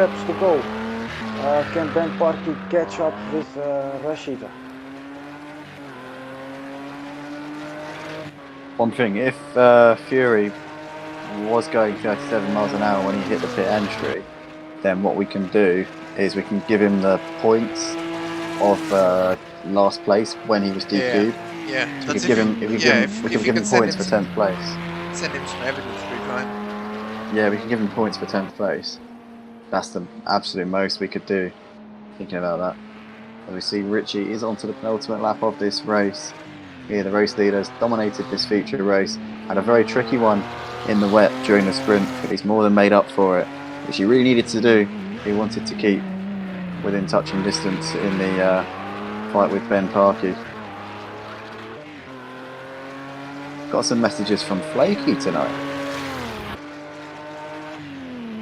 laps to go. Can Ben Parky catch up with Rashida? One thing, if Fury was going 37 miles an hour when he hit the pit entry, then what we can do is we can give him the points of last place when he was DQ'd. Yeah. So we could give him, we can give him points for 10th place. Send him some evidence through time. Yeah, we can give him points for 10th place. That's the absolute most we could do. Thinking about that. As we see, Richie is onto the penultimate lap of this race. Here, the race leaders dominated this feature race. Had a very tricky one in the wet during the sprint, but he's more than made up for it, which he really needed to do. He wanted to keep within touching distance in the fight with Ben Parky. Got some messages from Flaky tonight.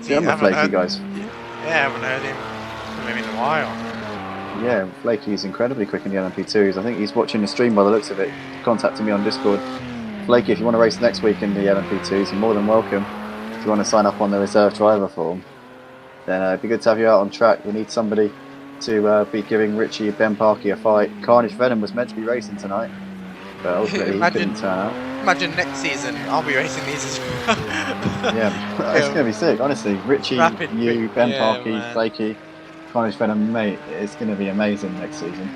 Remember Flaky, guys? Yeah, I haven't heard him from him in a while. Yeah, Flaky's incredibly quick in the LMP2s. I think he's watching the stream by the looks of it. Contacting me on Discord. Flaky, if you want to race next week in the LMP2s, you're more than welcome. If you want to sign up on the reserve driver form, then it'd be good to have you out on track. We need somebody to be giving Richie Ben Parky a fight. Carnage Venom was meant to be racing tonight, but ultimately he couldn't turn out. Imagine next season, I'll be racing these as well. Yeah, it's going to be sick, honestly. Richie, you, Ben Parky, man. Flaky, Carnage Venom, mate, it's going to be amazing next season.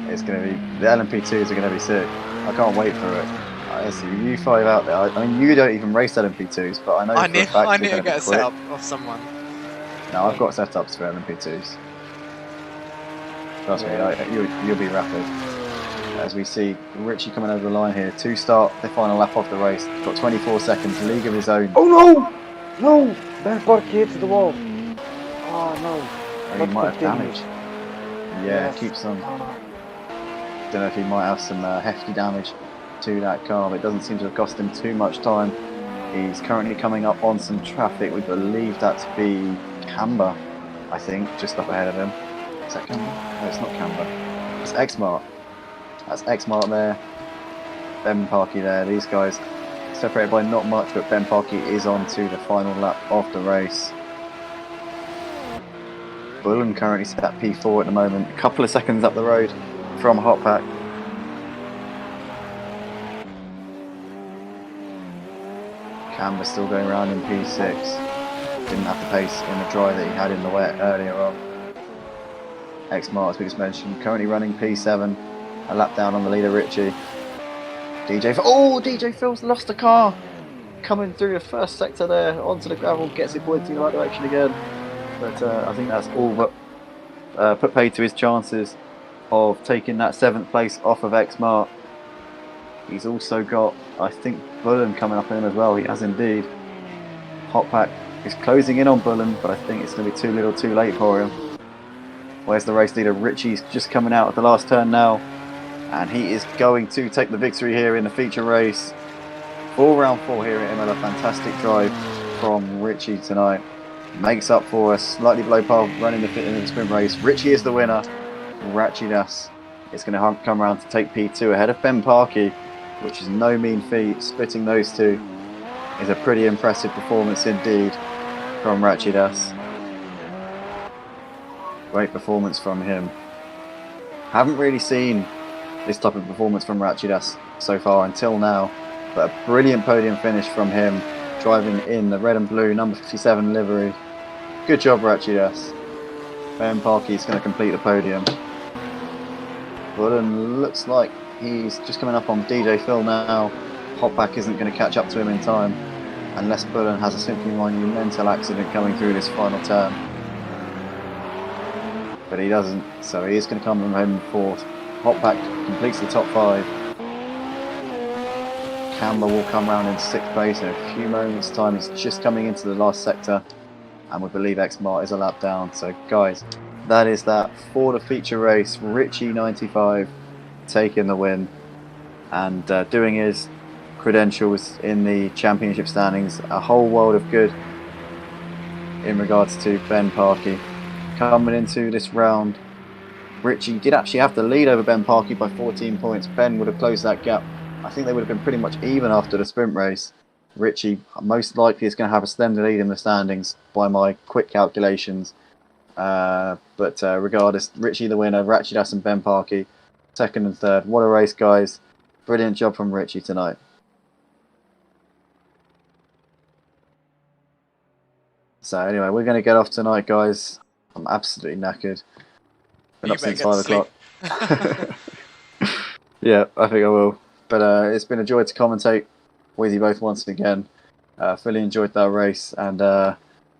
It's going to be, the LMP2s are going to be sick. I can't wait for it. Honestly, you five out there, I mean, you don't even race LMP2s, but I know I for a fact need you're to going get to a setup of someone. No, I've got setups for LMP2s. Trust me, you'll be rapid. As we see Richie coming over the line here to start the final lap of the race. Got 24 seconds, league of his own. Oh no! No! Ben Parky hits the wall. Oh no. He might have damage. Yeah, Yes. keeps on. Don't know if he might have some hefty damage to that car, but it doesn't seem to have cost him too much time. He's currently coming up on some traffic. We believe that to be Camber, I think, just up ahead of him. Is that Camber? No, it's not Camber. It's Xmart. That's Xmart there. Ben Parky there. These guys separated by not much, but Ben Parky is on to the final lap of the race. Bullen currently set at P4 at the moment. A couple of seconds up the road from Hotpack. Camber still going around in P6. Didn't have the pace in the dry that he had in the wet earlier on. Xmart, as we just mentioned, currently running P7. A lap down on the leader, Richie. DJ Phil's lost a car. Coming through the first sector there onto the gravel, gets it pointing in the right direction again. But I think that's all but put paid to his chances of taking that 7th place off of Xmart. He's also got, I think, Bullen coming up in him as well. He has indeed. Hotpack is closing in on Bullen, but I think it's going to be too little too late for him. Where's the race leader? Richie's just coming out of the last turn now. And he is going to take the victory here in the feature race. For round 4 here at Imola. Fantastic drive from Richie tonight. Makes up for a slightly below par running the fit in the sprint race. Richie is the winner. Rachidas is going to come around to take P2 ahead of Ben Parky, which is no mean feat. Splitting those two is a pretty impressive performance indeed from Rachidas. Great performance from him. Haven't really seen this type of performance from Rachidas so far until now, but a brilliant podium finish from him, driving in the red and blue number 57 livery. Good job, Rachidas. Ben Parky is going to complete the podium. Bullen looks like he's just coming up on DJ Phil now. Hotback isn't going to catch up to him in time, unless Bullen has a simply monumental accident coming through this final turn. But he doesn't, so he is going to come from home in 4th. Hotback completes the top 5. Camber will come round in 6th place in a few moments' time. He's just coming into the last sector, and we believe Xmart is a lap down. So, guys, that is that for the feature race. Richie 95 taking the win and doing his credentials in the championship standings. A whole world of good in regards to Ben Parky. Coming into this round, Richie did actually have to lead over Ben Parky by 14 points. Ben would have closed that gap. I think they would have been pretty much even after the sprint race. Richie most likely is going to have a slender lead in the standings by my quick calculations. But regardless, Richie the winner, Ratchidas and Ben Parkey, second and third. What a race, guys. Brilliant job from Richie tonight. So anyway, we're going to get off tonight, guys. I'm absolutely knackered. Been You up better since get to 5 o'clock. sleep. Yeah, I think I will. But it's been a joy to commentate with you both once again. Fully enjoyed that race, and very,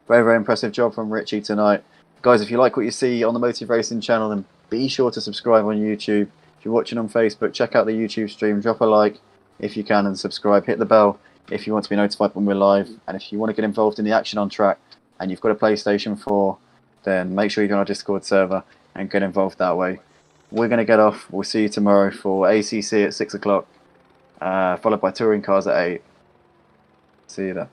very impressive job from Richie tonight. Guys, if you like what you see on the Motive Racing channel, then be sure to subscribe on YouTube. If you're watching on Facebook, check out the YouTube stream, drop a like if you can, and subscribe. Hit the bell if you want to be notified when we're live. And if you want to get involved in the action on track and you've got a PlayStation 4, then make sure you join our Discord server and get involved that way. We're going to get off. We'll see you tomorrow for ACC at 6 o'clock, followed by touring cars at 8. See you there.